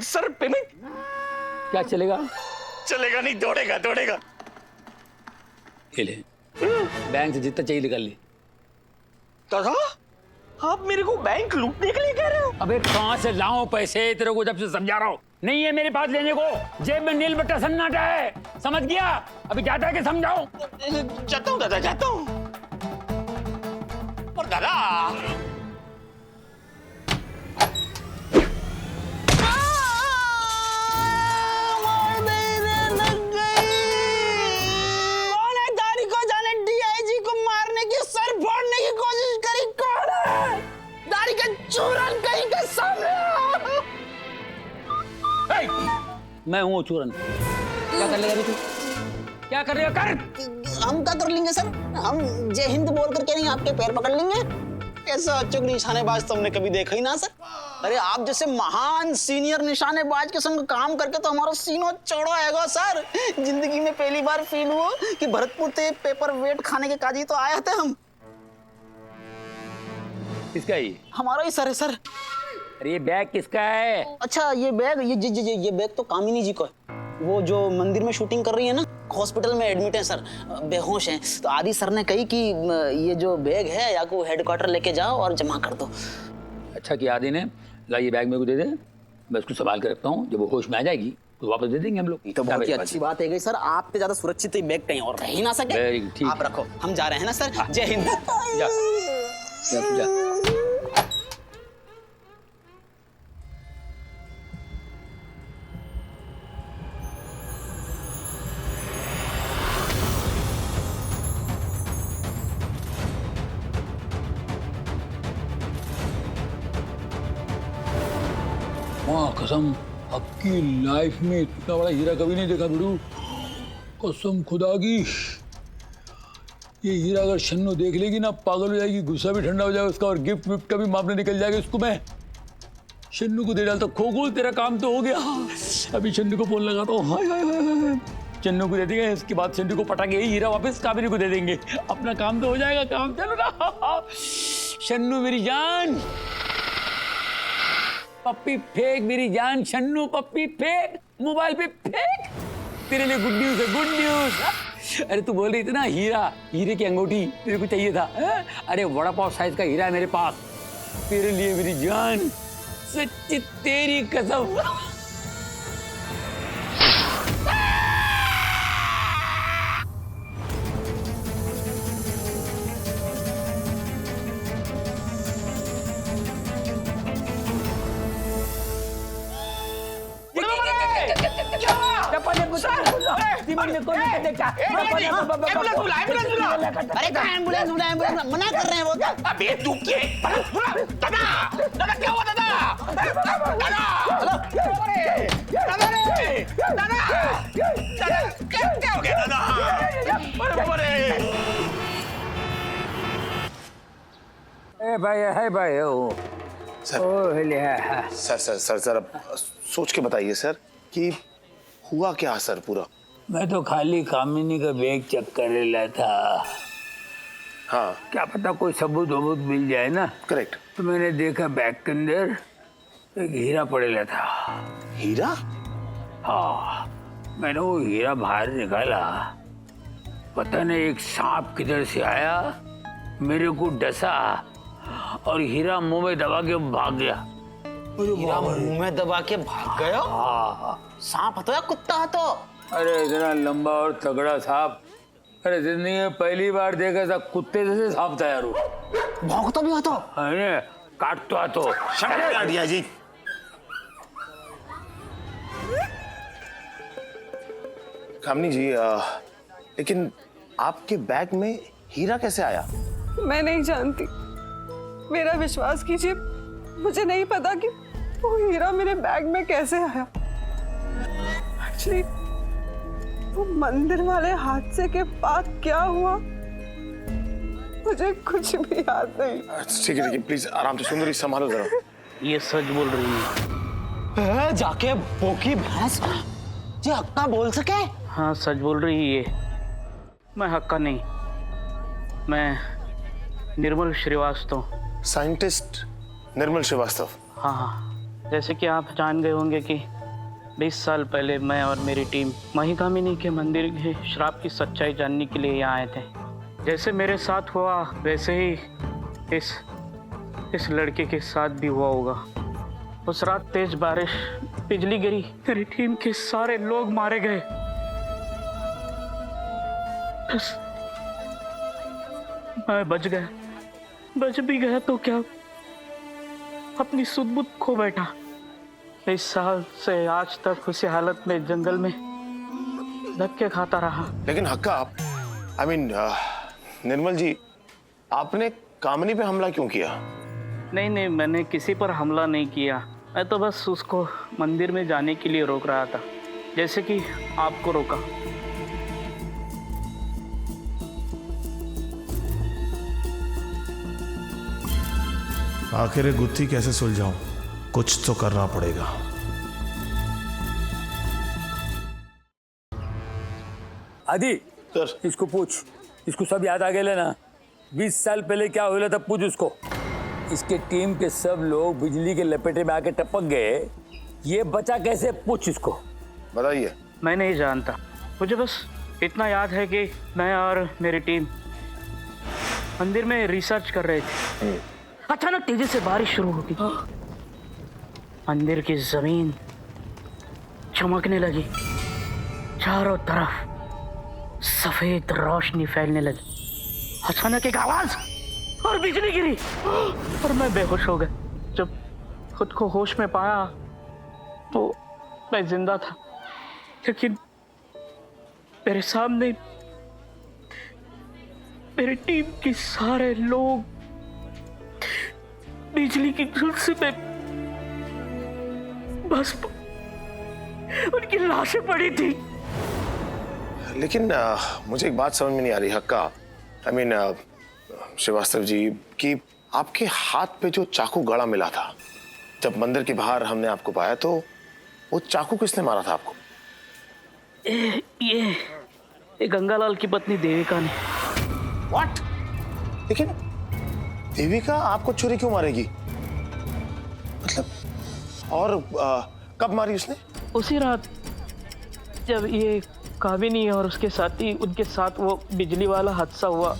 सर पेमेंट क्या चलेगा? चलेगा नहीं, दौड़ेगा। ले बैंक से जितना चाहिए निकाल ले। दादा आप मेरे को बैंक लूटने के लिए कह रहे हो? अबे कहाँ से लाऊं पैसे, तेरे को जब से समझा रहा हूँ नहीं है मेरे पास लेने को। जेब में नील बट्टा सन्नाटा है, समझ गया? अभी जाता है कि समझाऊं? जाता हूँ दादा, जाता हूँ। और दादा दाढ़ी को जाने डीआईजी को मारने की, सर फोड़ने की कोशिश करी, कौन है? दाढ़ी का चूरन कहीं के सामने। मैं हूँ चूरन। क्या कर लेगा तू? क्या कर रहे हो? कर। हम क्या कर लेंगे सर? हम जय हिंद बोल करके नहीं आपके पैर पकड़ लेंगे? ऐसा चुगली निशानेबाज तो हमने कभी देखा ही ना सर। अरे आप जैसे महान सीनियर निशानेबाज के संग काम करके तो हमारा सीनो चौड़ा आएगा सर। जिंदगी में पहली बार फील हुआ कि भरतपुर से पेपर वेट खाने के काजी तो आए थे हम। किसका है ये? हमारा ही सर है सर। अरे ये बैग किसका है? अच्छा ये बैग, ये बैग तो कामिनी जी को है। वो जो मंदिर में शूटिंग कर रही है ना, हॉस्पिटल में एडमिट है सर, बेहोश हैं। तो आदि सर ने कही कि ये जो बैग है या को हेडक्वार्टर लेके जाओ और जमा कर दो। अच्छा कि आदि ने ला ये बैग मेरे को दे दे, मैं उसको संभाल के रखता हूँ। जब वो होश में आ जाएगी तो वापस दे देंगे हम लोग। तो बहुत ही अच्छी बात है गई सर, आपसे ज्यादा सुरक्षित तो बैग कहीं और रह ही ना सके। Very good, ठीक आप रखो, हम जा रहे हैं ना सर। जय हिंद। जा, जा, जा। हाँ कसम, आपकी लाइफ में इतना बड़ा हीरा कभी नहीं देखा बिड़ू, कसम खुदा की। ये हीरा अगर शन्नू देख लेगी ना पागल हो जाएगी, गुस्सा भी ठंडा हो जाएगा उसका और गिफ्ट विफ्ट का भी मामला निकल जाएगा। इसको मैं शन्नू को दे डालता। खोखोल तेरा काम तो हो गया, अभी शन्नू को फोन लगाता हूँ। हाय हाय हाय, शन्नू को दे देंगे, इसके बाद शन्नू को पटा के हीरा वापस काबिनी को दे देंगे। अपना काम तो हो जाएगा। काम चलो ना शन्नू मेरी जान, पप्पी फेंक मेरी जान, शन्नू पप्पी फेंक, मोबाइल पे फेंक। तेरे लिए गुड न्यूज है, गुड न्यूज। अरे तू बोल रही थी ना हीरा, हीरे की अंगूठी तेरे को चाहिए था है? अरे वड़ा पाव साइज का हीरा है मेरे पास तेरे लिए मेरी जान, सच्ची तेरी कसम। एम्बुलेंस मना कर रहे हैं वो तो। अबे तू क्या? दादा दादा क्या हुआ दादा? दादा क्या हो गया दादा? ए भाई है भाई ओ सर ओ हिले है। सर अब सोच के बताइए सर कि हुआ क्या सर पूरा? मैं तो खाली कामिनी का बैग चेक कर रहा था। हाँ क्या पता कोई सबूत वबूत मिल जाए ना। करेक्ट। तो मैंने देखा बैग के अंदर एक हीरा पड़ेला था। हीरा? हाँ, मैंने वो हीरा बाहर निकाला, पता नहीं एक सांप किधर से आया, मेरे को डसा और हीरा मुंह में दबा के भाग गया। हीरा मुंह में दबा के भाग गया? सांप हतो या कुत्ता हतो? अरे इतना लंबा और तगड़ा सांप, अरे जिंदगी में पहली बार देखा था। कुत्ते जैसे सांप था यार वो। भौंकता भी हतो? अरे काटतो आतो। डाडिया जी कामनी जी लेकिन आपके बैग में हीरा कैसे आया? मैं नहीं जानती, मेरा विश्वास कीजिए, मुझे नहीं पता कि वो हीरा मेरे बैग में कैसे आया। एक्चुअली वो मंदिर वाले हादसे के बाद क्या हुआ मुझे कुछ भी याद नहीं। ठीक है प्लीज आराम से, सुंदरी संभालो जरा। ये सच बोल रही है। जाके बोकी भैंस जी हक्का बोल सके? हाँ सच बोल रही है ये। मैं हक्का नहीं, मैं निर्मल श्रीवास्तव। साइंटिस्ट निर्मल श्रीवास्तव? हाँ हाँ, जैसे कि आप जान गए होंगे कि 20 साल पहले मैं और मेरी टीम महिकामिनी के मंदिर के श्राप की सच्चाई जानने के लिए यहाँ आए थे। जैसे मेरे साथ हुआ वैसे ही इस लड़के के साथ भी हुआ होगा। उस रात तेज बारिश, बिजली गिरी, मेरी टीम के सारे लोग मारे गए। बस मैं बच भी गया तो क्या, अपनी सुध-बुध खो बैठा। 20 साल से आज तक उसी हालत में जंगल में धक्के खाता रहा। लेकिन हक्का, निर्मल जी, आपने कामिनी पे हमला क्यों किया? नहीं, मैंने किसी पर हमला नहीं किया। मैं तो बस उसको मंदिर में जाने के लिए रोक रहा था, जैसे कि आपको रोका। आखिर ये गुत्थी कैसे सुलझाऊं? कुछ तो करना पड़ेगा। आदि सर, इसको पूछ, इसको सब याद आ गए ना? 20 साल पहले क्या हुआ था पूछ उसको। इसके टीम के सब लोग बिजली के लपेटे में आके टपक गए, ये बचा कैसे? पूछ इसको। बताइए। मैं नहीं जानता, मुझे बस इतना याद है कि मैं और मेरी टीम मंदिर में रिसर्च कर रहे थे। अचानक तेजी से बारिश शुरू हो गई। मंदिर की जमीन चमकने लगी, चारों तरफ सफेद रोशनी फैलने लगी। अचानक एक आवाज और बिजली गिरी और मैं बेहोश हो गया। जब खुद को होश में पाया तो मैं जिंदा था, लेकिन मेरे सामने मेरी टीम के सारे लोग बिजली की झुलसी में बस उनकी लाशें पड़ी थी। लेकिन मुझे एक बात समझ में नहीं आ रही हक्का, श्रीवास्तव जी, कि आपके हाथ पे जो चाकू गड़ा मिला था, जब मंदिर के बाहर हमने आपको पाया, तो वो चाकू किसने मारा था आपको? ये गंगालाल की पत्नी देविका ने। What? लेकिन देविका आपको छुरी क्यों मारेगी? मतलब, और कब मारी उसने? उसी रात जब ये कामिनी और उसके साथी, उनके साथ वो बिजली वाला हादसा हुआ।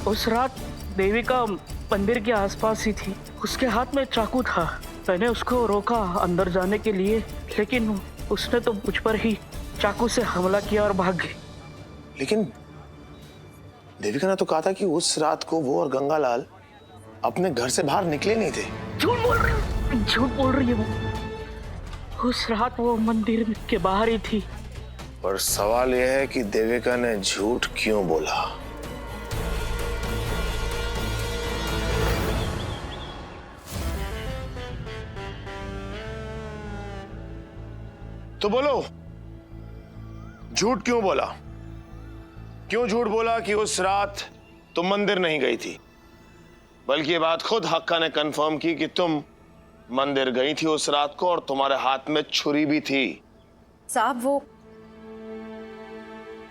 उस रात देविका मंदिर के आसपास ही थी, उसके हाथ में चाकू था। मैंने उसको रोका अंदर जाने के लिए, लेकिन उसने तो मुझ पर ही चाकू से हमला किया और भाग गई। लेकिन देविका ने तो कहा था कि उस रात को वो और गंगालाल अपने घर से बाहर निकले नहीं थे। झूठ बोल रही है वो। उस रात वो मंदिर के बाहर ही थी। पर सवाल यह है कि देविका ने झूठ क्यों बोला? तो बोलो, झूठ क्यों बोला? क्यों झूठ बोला कि उस रात तुम मंदिर नहीं गई थी, बल्कि ये बात खुद हक्का ने कंफर्म की कि तुम मंदिर गई थी उस रात को और तुम्हारे हाथ में छुरी भी थी। साहब, वो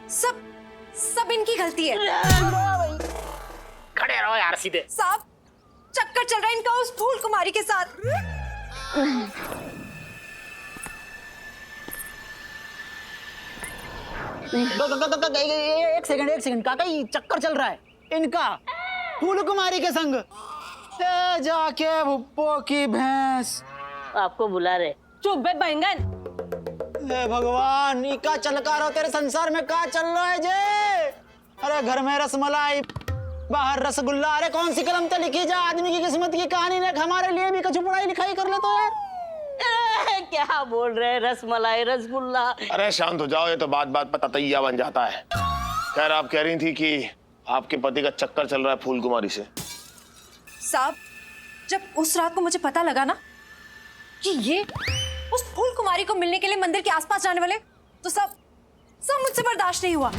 सब इनकी गलती है। खड़े रहो यार सीधे। साहब, चक्कर चल रहा है इनका उस फूल कुमारी के साथ। एक सेकंड काका, ये चक्कर चल रहा है इनका फूल कुमारी के संग। जाके भुप्पो की भैंस आपको बुला रहे। चुप बे बैंगन। हे भगवान, इका चलका रहो, तेरे संसार में का चल रहा है जे? अरे घर में रसमलाई, बाहर रसगुल्ला। अरे कौन सी कलम तो लिखी जा, आदमी की किस्मत की कहानी ने हमारे लिए भी कुछ पढ़ाई लिखाई कर ले तो यार। क्या बोल रहे हैं, रसमलाई रसगुल्ला? अरे शांत हो जाओ, ये तो बात बात पर ततैया बन जाता है। खैर, आप कह रही थी कि आपके पति का चक्कर चल रहा है फूल कुमारी से। साहब, जब उस रात को मुझे पता लगा ना कि ये उस फूल कुमारी को मिलने के लिए मंदिर के आसपास जाने वाले, तो सब मुझसे बर्दाश्त नहीं हुआ।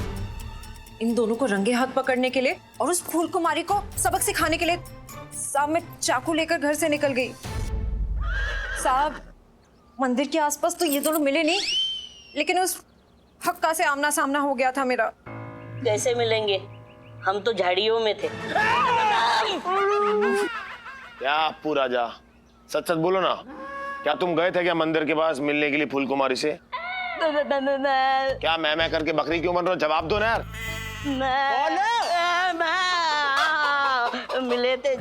इन दोनों को रंगे हाथ पकड़ने के लिए और उस फूल कुमारी को सबक सिखाने के लिए साहब मैं चाकू लेकर घर से निकल गई। साहब, मंदिर के आसपास तो ये दोनों मिले नहीं, लेकिन उस हक्का से आमना सामना हो गया था मेरा। कैसे मिलेंगे, हम तो झाड़ियों में थे। क्या पूरा जा, सच सच बोलो ना, क्या तुम गए थे क्या मंदिर के पास मिलने के लिए फूल कुमारी से? क्या मैं करके बकरी क्यों बन रहे हो? जवाब दो ना यार। मिले थे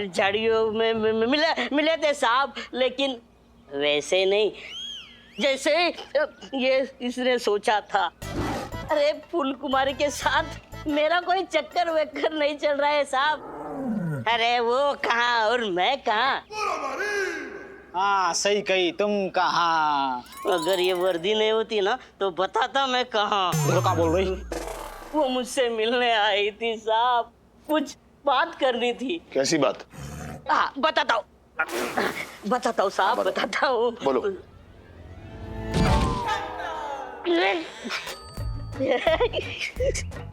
झाड़ियों में मिले थे साहब, लेकिन वैसे नहीं जैसे ये इसने सोचा था। अरे फूल कुमारी के साथ मेरा कोई चक्कर वेक्कर नहीं चल रहा है साहब। अरे वो कहाँ और मैं कहाँ। हाँ सही कही, तुम कहाँ? अगर ये वर्दी नहीं होती ना तो बताता मैं कहाँ। देखो क्या बोल रही। वो मुझसे मिलने आई थी साहब, कुछ बात करनी थी। कैसी बात? हाँ बताता हूँ साहब, बताता हूँ। बोलो।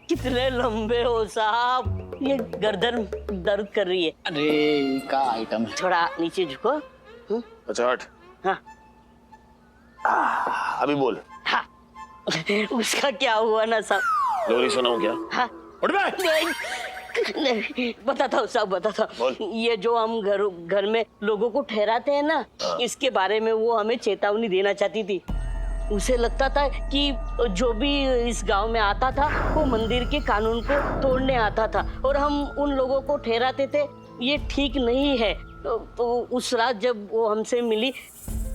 कितने लंबे हो साहब, ये गर्दन दर्द कर रही है। अरे का आइटम है। थोड़ा नीचे झुको। अच्छा हट। हाँ अभी बोल। हाँ उसका क्या हुआ ना साहब। लोरी सुनाऊं क्या? हाँ उठ बे। नहीं, बताता हूँ साहब, बताता बोल। हूँ। ये जो हम घर में लोगों को ठहराते हैं ना, इसके बारे में वो हमें चेतावनी देना चाहती थी। उसे लगता था कि जो भी इस गांव में आता था वो मंदिर के कानून को तोड़ने आता था, और हम उन लोगों को ठहराते थे ये ठीक नहीं है। तो उस रात जब वो हमसे मिली,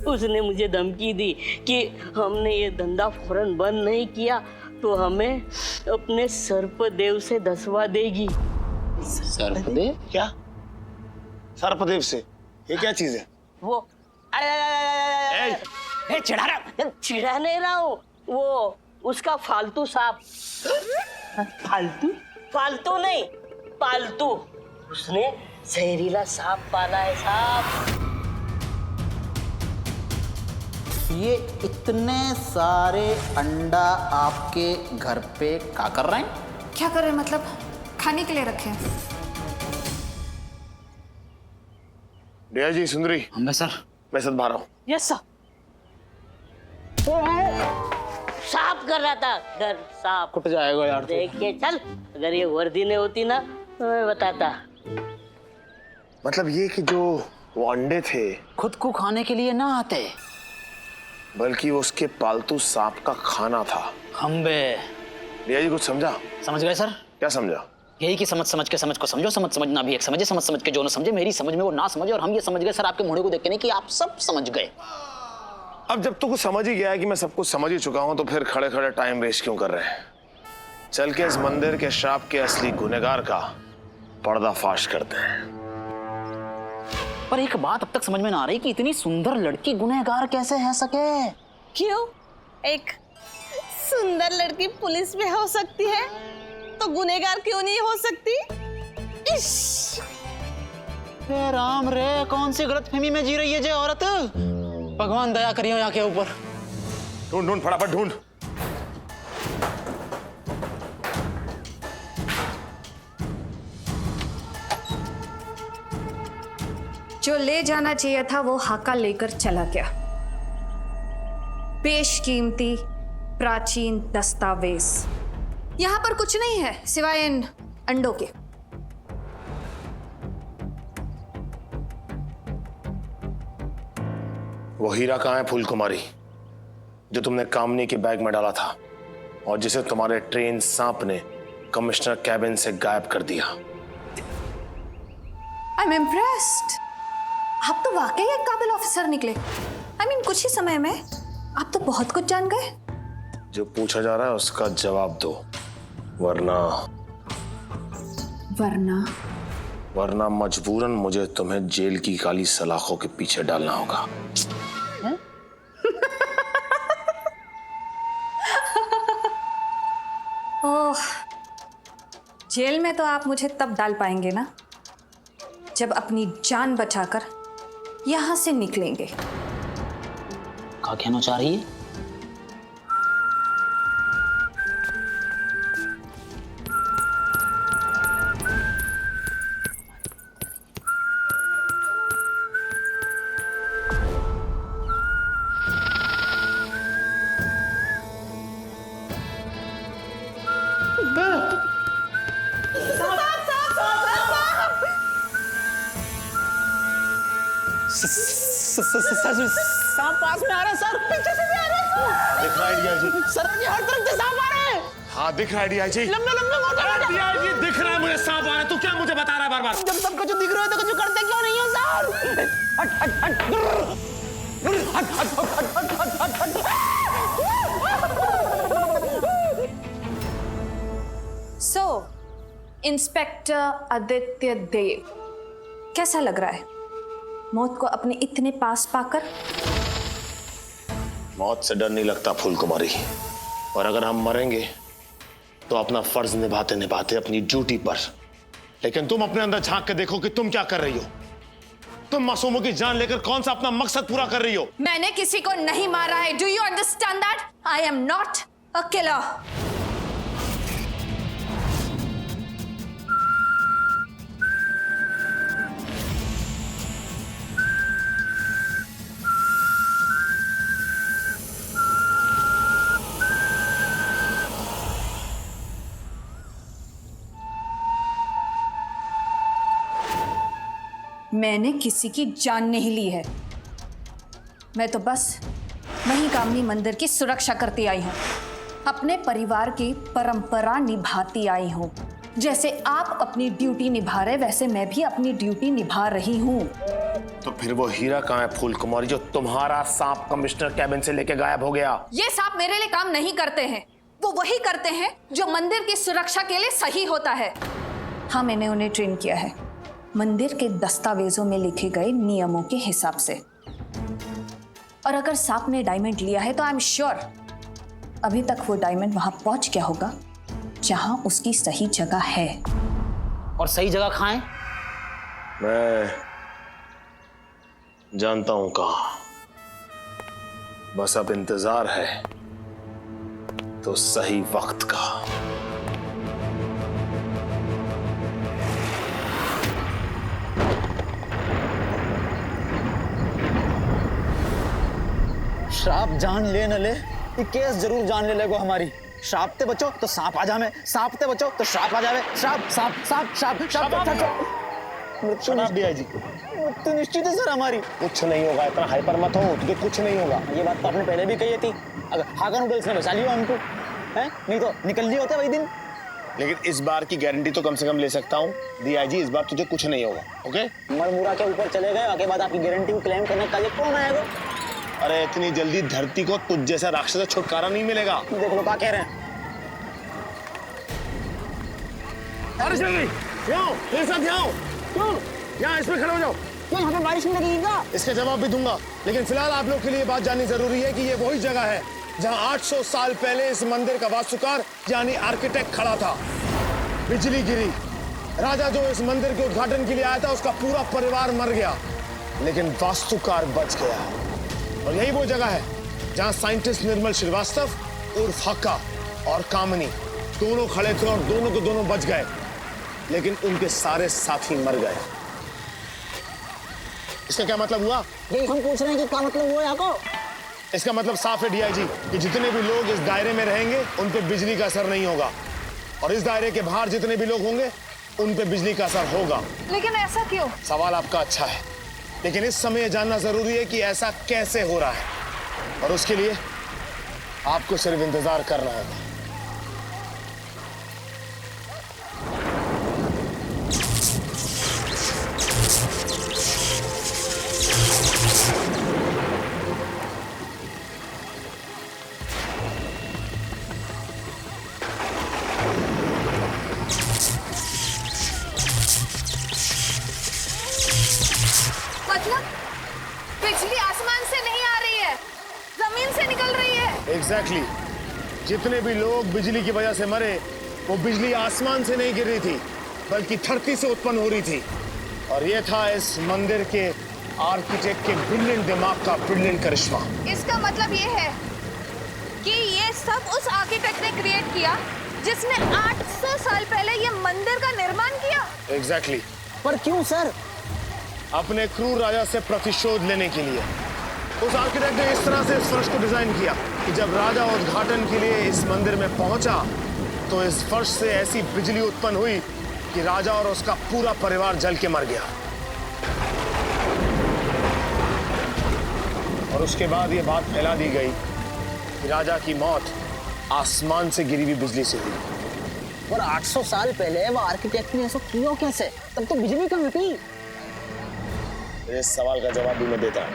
उसने मुझे धमकी दी कि हमने ये धंधा फौरन बंद नहीं किया तो हमें अपने सर्पदेव से धसवा देगी। सर्पदेव? क्या? सर्पदेव से? ये क्या चीज है? वो चिढ़ा नहीं रहा हूँ, वो उसका फालतू सांप। फालतू नहीं, पालतू। उसने जहरीला सांप पाला है साहब। ये इतने सारे अंडा आपके घर पे क्या कर रहे हैं? क्या कर रहे हैं मतलब? खाने के लिए रखे हैं। डिया जी, सुंदरी। हम सर। मैं सद बाहर हूँ। Yes sir. साफ कर रहा था घर, साफ। कुट जाएगा यार। देख के चल, अगर ये वर्दी नहीं होती ना तो मैं बताता। मतलब ये कि जो वो अंडे थे खुद को खाने के लिए ना आते, बल्कि उसके पालतू सांप का खाना था। हम्बे। डिया जी कुछ समझा? समझ गए सर? क्या समझा? यही कि समझ के समझ को समझो, समझना भी एक समझे, समझ के जो ना समझे, मेरी समझ में वो ना समझे, और हम ये समझ गए सर आपके मुंडे को देख के नहीं कि आप सब समझ गए। अब जब तू कुछ समझ ही गया है कि मैं सब कुछ समझ ही चुका हूं, तो फिर खड़े खड़े टाइम वेस्ट क्यों कर रहे हैं? चल के इस मंदिर के श्राप के असली गुनहगार का पर्दाफाश करते हैं। पर एक बात अब तक समझ में ना आ रही कि इतनी सुंदर लड़की गुनहगार कैसे है सके? क्यों? एक सुंदर लड़की पुलिस में हो सकती है तो गुनहगार क्यों नहीं हो सकती? इश्श! रे राम रे, कौन सी गलतफहमी में जी रही है जे औरत? भगवान दया करियो यहाँ के ऊपर। ढूंढ फटाफट ढूंढ। जो ले जाना चाहिए था वो हाका लेकर चला गया। बेशकीमती प्राचीन दस्तावेज। यहाँ पर कुछ नहीं है सिवाय इन अंडों के। वो हीरा कहाँ है फूल कुमारी, जो तुमने कामनी के बैग में डाला था और जिसे तुम्हारे ट्रेन सांप ने कमिश्नर कैबिन से गायब कर दिया? I am impressed. आप तो वाकई एक काबिल ऑफिसर निकले। I mean, कुछ ही समय में आप तो बहुत कुछ जान गए। जो पूछा जा रहा है उसका जवाब दो, वरना मजबूरन मुझे तुम्हें जेल की काली सलाखों के पीछे डालना होगा। ओह, जेल में तो आप मुझे तब डाल पाएंगे ना जब अपनी जान बचाकर यहां से निकलेंगे। क्या कहना चाह रही है? सांप पास में आ रहा है सर, पीछे से भी आ रहा है सर। दिख रहा है डीआईजी? सर ये हर तरफ से सांप आ रहे हैं, हाँ दिख रहा है डीआईजी। लंबे लंबे मोटे। डीआईजी दिख रहा है मुझे सांप आ रहा है, तू क्या मुझे बता रहा है बार बार? जब सबको जो दिख रहा है तो कुछ करते क्यों नहीं हो सर? हट हट हट हट हट हट हट हट हट। सो इंस्पेक्टर आदित्य देव, कैसा लग रहा है मौत को अपने इतने पास पाकर? मौत से डर नहीं लगता फूल कुमारी, और अगर हम मरेंगे तो अपना फर्ज निभाते निभाते अपनी ड्यूटी पर। लेकिन तुम अपने अंदर झांक के देखो कि तुम क्या कर रही हो। तुम मासूमों की जान लेकर कौन सा अपना मकसद पूरा कर रही हो? मैंने किसी को नहीं मारा है। Do you understand that? I am not a killer. मैंने किसी की जान नहीं ली है। मैं तो बस वहीं कामनी मंदिर की सुरक्षा करती आई हूँ, अपने परिवार की परंपरा निभाती आई हूँ। जैसे आप अपनी ड्यूटी निभा रहे वैसे मैं भी अपनी ड्यूटी निभा रही हूँ। तो फिर वो हीरा कहाँ है फूल कुमारी, जो तुम्हारा सांप कमिश्नर कैबिन से लेके गायब हो गया? ये सांप मेरे लिए काम नहीं करते हैं, वो वही करते हैं जो मंदिर की सुरक्षा के लिए सही होता है। हाँ, मैंने उन्हें ट्रेन किया है मंदिर के दस्तावेजों में लिखे गए नियमों के हिसाब से। और अगर सांप ने डायमंड लिया है तो आई एम श्योर अभी तक वो डायमंड वहां पहुंच गया होगा जहां उसकी सही जगह है। और सही जगह कहाँ है? मैं जानता हूं कहाँ, बस अब इंतजार है तो सही वक्त का। श्राप जान ले न ले, ये केस जरूर जान ले लेगो हमारी। श्राप ते बचो तो सांप आ जावे, सांप ते बचो तो श्राप आ जावे। श्राप सांप सांप श्राप श्राप। शराब डीआईजी, मृत्यु निश्चित है सर हमारी। कुछ नहीं होगा, इतना हाइपर मत हो, तुझे कुछ नहीं होगा। ये बात तो आपने पहले भी कही थी। अगर हाका नूडल्स ने बचा लिया हमको, हैं? नहीं तो निकल लिए होते वही दिन। लेकिन इस बार की गारंटी तो कम से कम ले सकता हूँ डीआईजी, इस बार तुझे कुछ नहीं होगा। ओके? मरमुरा के ऊपर चले गए, आगे बाद आपकी गारंटी को क्लेम करने का कौन आएगा? अरे इतनी जल्दी धरती को तुझ जैसा राक्षस से छुटकारा नहीं मिलेगा। देख लो क्या कह रहे हैं। अरे चलिए, यहाँ मेरे साथ यहाँ, क्यों यहाँ इसमें खड़े हो जाओ। क्यों यहाँ पे बारिश नहीं लगेगा? इसके जवाब भी दूंगा, लेकिन फिलहाल आप लोग के लिए बात जाननी जरूरी है कि ये वही जगह है जहाँ 800 साल पहले इस मंदिर का वास्तुकार यानी आर्किटेक्ट खड़ा था। बिजली गिरी, राजा जो इस मंदिर के उद्घाटन के लिए आया था उसका पूरा परिवार मर गया, लेकिन वास्तुकार बच गया। और यही वो जगह है जहाँ साइंटिस्ट निर्मल श्रीवास्तव उर्फ हक्का और कामनी दोनों खड़े थे और दोनों के दोनों बच गए, लेकिन उनके सारे साथी मर गए। इसका क्या मतलब हुआ? ये हम पूछ रहे हैं कि क्या मतलब हुआ यहाँ को? इसका मतलब साफ है डीआईजी कि जितने भी लोग इस दायरे में रहेंगे उन पे बिजली का असर नहीं होगा, और इस दायरे के बाहर जितने भी लोग होंगे उन पे बिजली का असर होगा। लेकिन ऐसा क्यों? सवाल आपका अच्छा है, लेकिन इस समय जानना जरूरी है कि ऐसा कैसे हो रहा है, और उसके लिए आपको सिर्फ इंतजार करना होगा। मतलब बिजली आसमान से नहीं आ रही है, जमीन से निकल रही है। एग्जैक्टली, जितने भी लोग बिजली की वजह से मरे वो बिजली आसमान से नहीं गिर रही थी बल्कि धरती से उत्पन्न हो रही थी। और ये था इस मंदिर के आर्किटेक्ट के ब्रिलियंट दिमाग का ब्रिलियंट करिश्मा। इसका मतलब ये है कि ये सब उस आर्किटेक्ट ने क्रिएट किया जिसने 800 साल पहले ये मंदिर का निर्माण किया। एग्जैक्टली। पर क्यों सर? अपने क्रूर राजा से प्रतिशोध लेने के लिए उस आर्किटेक्ट ने इस तरह से इस फर्श को डिजाइन किया कि जब राजा उद्घाटन के लिए इस मंदिर में पहुंचा तो इस फर्श से ऐसी बिजली उत्पन्न हुई कि राजा और उसका पूरा परिवार जल के मर गया। और उसके बाद ये बात फैला दी गई कि राजा की मौत आसमान से गिरी हुई बिजली से हुई। और 800 साल पहले वो आर्किटेक्ट ने ऐसा किया कैसे? तब तो बिजली कहाँ थी? इस सवाल का जवाब भी मैं देता हूँ।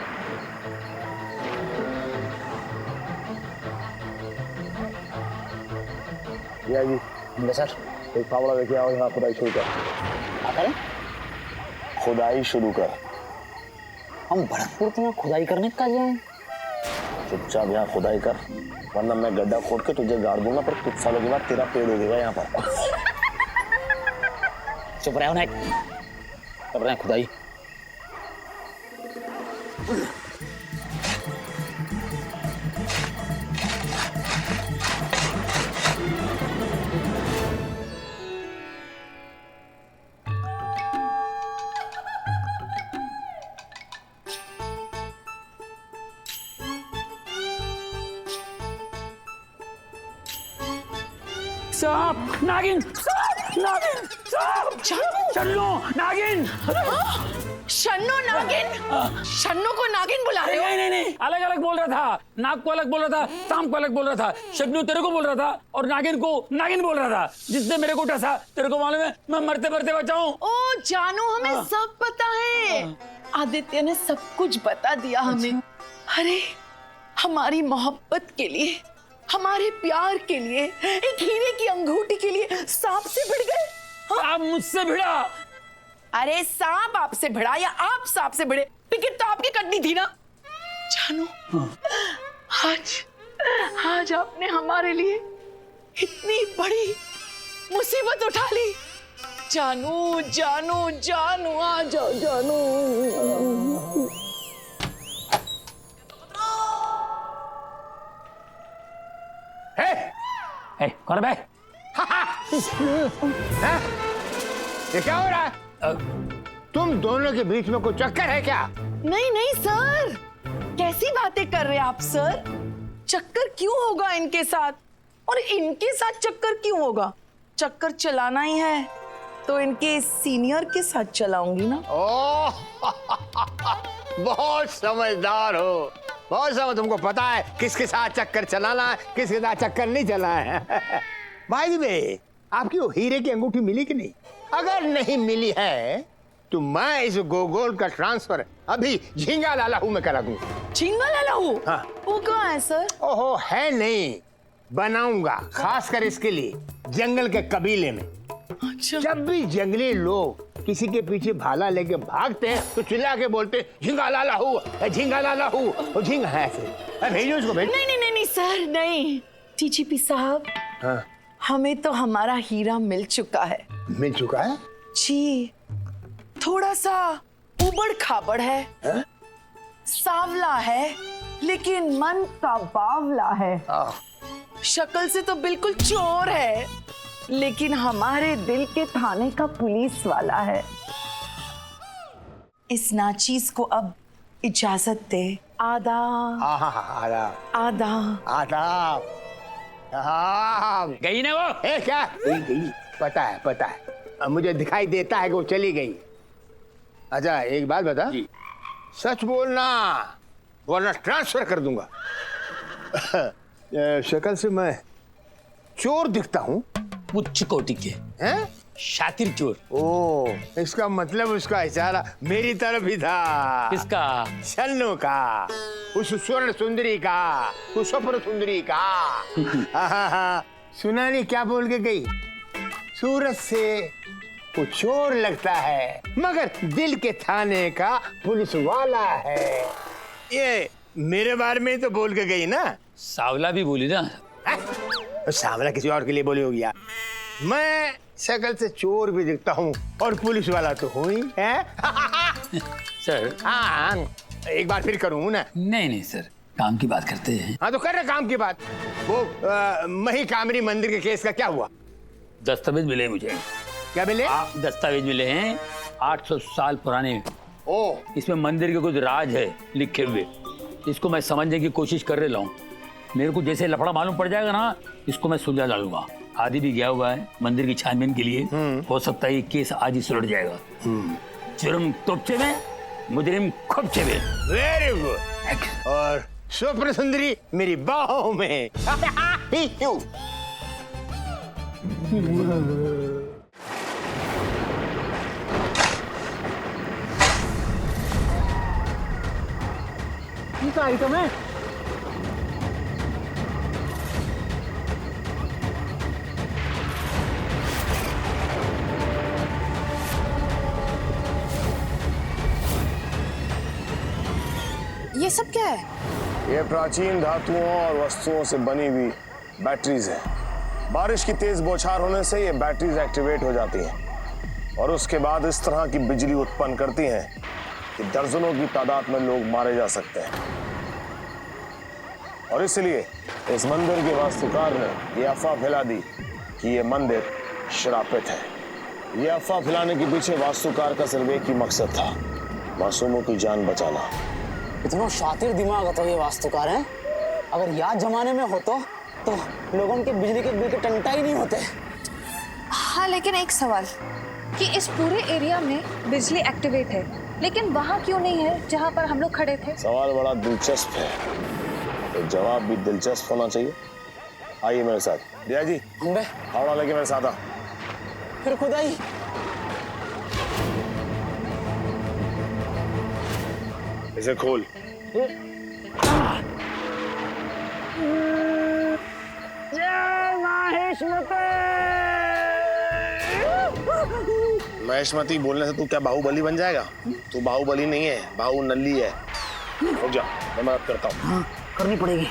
भैया जी, सर एक फावड़ा लेके आओ, यहाँ खुदाई शुरू कर। क्या करें? खुदाई शुरू कर। हम भरतपुर तो यहाँ खुदाई करने का जाए। चुपचाप यहाँ खुदाई कर, वरना मैं गड्ढा खोद के तुझे गाड़ दूंगा, पर कुछ सालों के बाद तेरा पेड़ उगेगा यहाँ पर। चुप रहे हो ना, कर रहे हैं खुदाई। सांप, नागिन, सांप, नागिन, सांप, चन्नू, नागिन। शन्नो नागिन? शन्नो को नागिन बुला रहे हो? नहीं, अलग अलग बोल रहा था। नाग को अलग बोल रहा था, सांप को अलग बोल रहा था, शन्नू तेरे को बोल रहा था और नागिन को नागिन बोल रहा था। जिसने मेरे को डसा, तेरे को मालूम है, मैं मरते मरते बचाऊं। ओ जानू, हमें सब पता है। आदित्य ने सब कुछ बता दिया हमें। अरे हमारी मोहब्बत के लिए, हमारे प्यार के लिए, एक हीरे की अंगूठी के लिए सांप से भिड़ गए। आप मुझसे भिड़ा? अरे सांप आपसे भिड़ा या आप सांप से भिड़े, टिकट तो आपकी कटनी थी ना। जानू, आज आपने हमारे लिए इतनी बड़ी मुसीबत उठा ली। जानू जानू जानू, आ जाओ जानू। कौन है? ये क्या हो रहा है? तुम दोनों के बीच में कोई चक्कर है क्या? नहीं नहीं सर, कैसी बातें कर रहे हैं आप सर? चक्कर क्यों होगा इनके साथ, और इनके साथ चक्कर क्यों होगा? चक्कर चलाना ही है तो इनके सीनियर के साथ चलाऊंगी ना। ओह बहुत समझदार हो, बहुत समझ। तुमको पता है किसके साथ चक्कर चलाना है, किसके साथ चक्कर नहीं चलाना है। भाई बे, आपकी वो हीरे की अंगूठी मिली कि नहीं? अगर नहीं मिली है तो मैं इस गोगोल का ट्रांसफर अभी झींगा लालाहू में करा दूंगा। झींगा लालाहू? हाँ। वो कहाँ है सर? ओहो, है नहीं, बनाऊंगा खासकर इसके लिए जंगल के कबीले में। अच्छा। जब भी जंगली लोग किसी के पीछे भाला लेके भागते हैं तो चिल्ला के बोलते झींगा लालाहू, झींगा लालाहू। वो झींगा है ऐसे। भेजो इसको, भेजो। नहीं नहीं नहीं नहीं सर, नहीं। डीजीपी साहब, हाँ। हमें तो हमारा हीरा मिल चुका है। मिल चुका है जी, थोड़ा सा उबड़ खाबड़ है, सांवला है, लेकिन मन का बावला है। शक्ल से तो बिल्कुल चोर है, लेकिन हमारे दिल के थाने का पुलिस वाला है। इस नाचीज को अब इजाजत दे। आदाब। आदाब। आदाब। आदाब। गई ना वो? ए क्या गई? पता है, पता है, अब मुझे दिखाई देता है कि वो चली गई। अच्छा एक बात बता, सच बोलना वरना ट्रांसफर कर दूंगा। शक्ल से मैं चोर दिखता हूँ? उच्च कोटि के हैं? शातिर चोर। ओ, इसका मतलब उसका इशारा मेरी तरफ ही था। किसका? शन्नू का, उस स्वर्ण सुंदरी का, उस स्वप्न सुंदरी का। सुना नहीं क्या बोल के गई? सूरत से वो चोर लगता है मगर दिल के थाने का पुलिस वाला है। ये मेरे बारे में तो बोल के गई ना। सावला भी बोली ना। सावला किसी और के लिए बोली होगी यार। मैं शक्ल से चोर भी दिखता हूँ और पुलिस वाला तो हूँ ही है। सर। हाँ, एक बार फिर करूँ ना? नहीं सर, काम की बात करते हैं। हाँ तो कर रहे काम की बात। वो मही कामरी मंदिर के केस का क्या हुआ? दस्तावेज मिले मुझे। क्या मिले? दस्तावेज मिले हैं 800 साल पुराने। ओ, इसमें मंदिर के कुछ राज है लिखे हुए। इसको मैं समझने की कोशिश कर रहा हूँ। मेरे को जैसे लफड़ा मालूम पड़ जाएगा ना, इसको मैं सुलझा डालूंगा। आदि भी गया हुआ है मंदिर की छानबीन के लिए। हो सकता है ये केस आज ही सुलझ जाएगा। जुर्म तोपचे में, मुजरिम खोपचे में। Very good. और स्वप्न सुंदरी मेरी बाहों में। ये क्या आइटम है? ये सब क्या है? ये प्राचीन धातुओं और वस्तुओं से बनी हुई बैटरीज हैं। बारिश की तेज बौछार होने से ये बैटरीज एक्टिवेट हो जाती हैं और उसके बाद इस तरह की बिजली उत्पन्न करती हैं कि दर्जनों की तादाद में लोग मारे जा सकते हैं। और इसलिए इस मंदिर के वास्तुकार ने ये अफवाह फैला दी कि ये मंदिर श्रापित है। ये अफवाह फैलाने के पीछे वास्तुकार का सिर्फ एक ही मकसद था, मासूमों की जान बचाना। इतना शातिर दिमाग होता ये वास्तुकार है। अगर याद जमाने में होता तो लोगों के बिजली के बिल के टंटा ही नहीं होते। हाँ, लेकिन एक सवाल कि इस पूरे एरिया में बिजली एक्टिवेट है, लेकिन वहाँ क्यों नहीं है जहाँ पर हम लोग खड़े थे? सवाल बड़ा दिलचस्प है, तो जवाब भी दिलचस्प होना चाहिए। आइए मेरे साथ। दिया जी, हावड़ा लेके मेरे साथ आ। फिर खुदाई इसे खोल। महेशमती बोलने से तू क्या बाहुबली बन जाएगा? तू बाहुबली नहीं है, बाहु नल्ली है। रुक जा, मैं मदद करता हूँ। करनी पड़ेगी।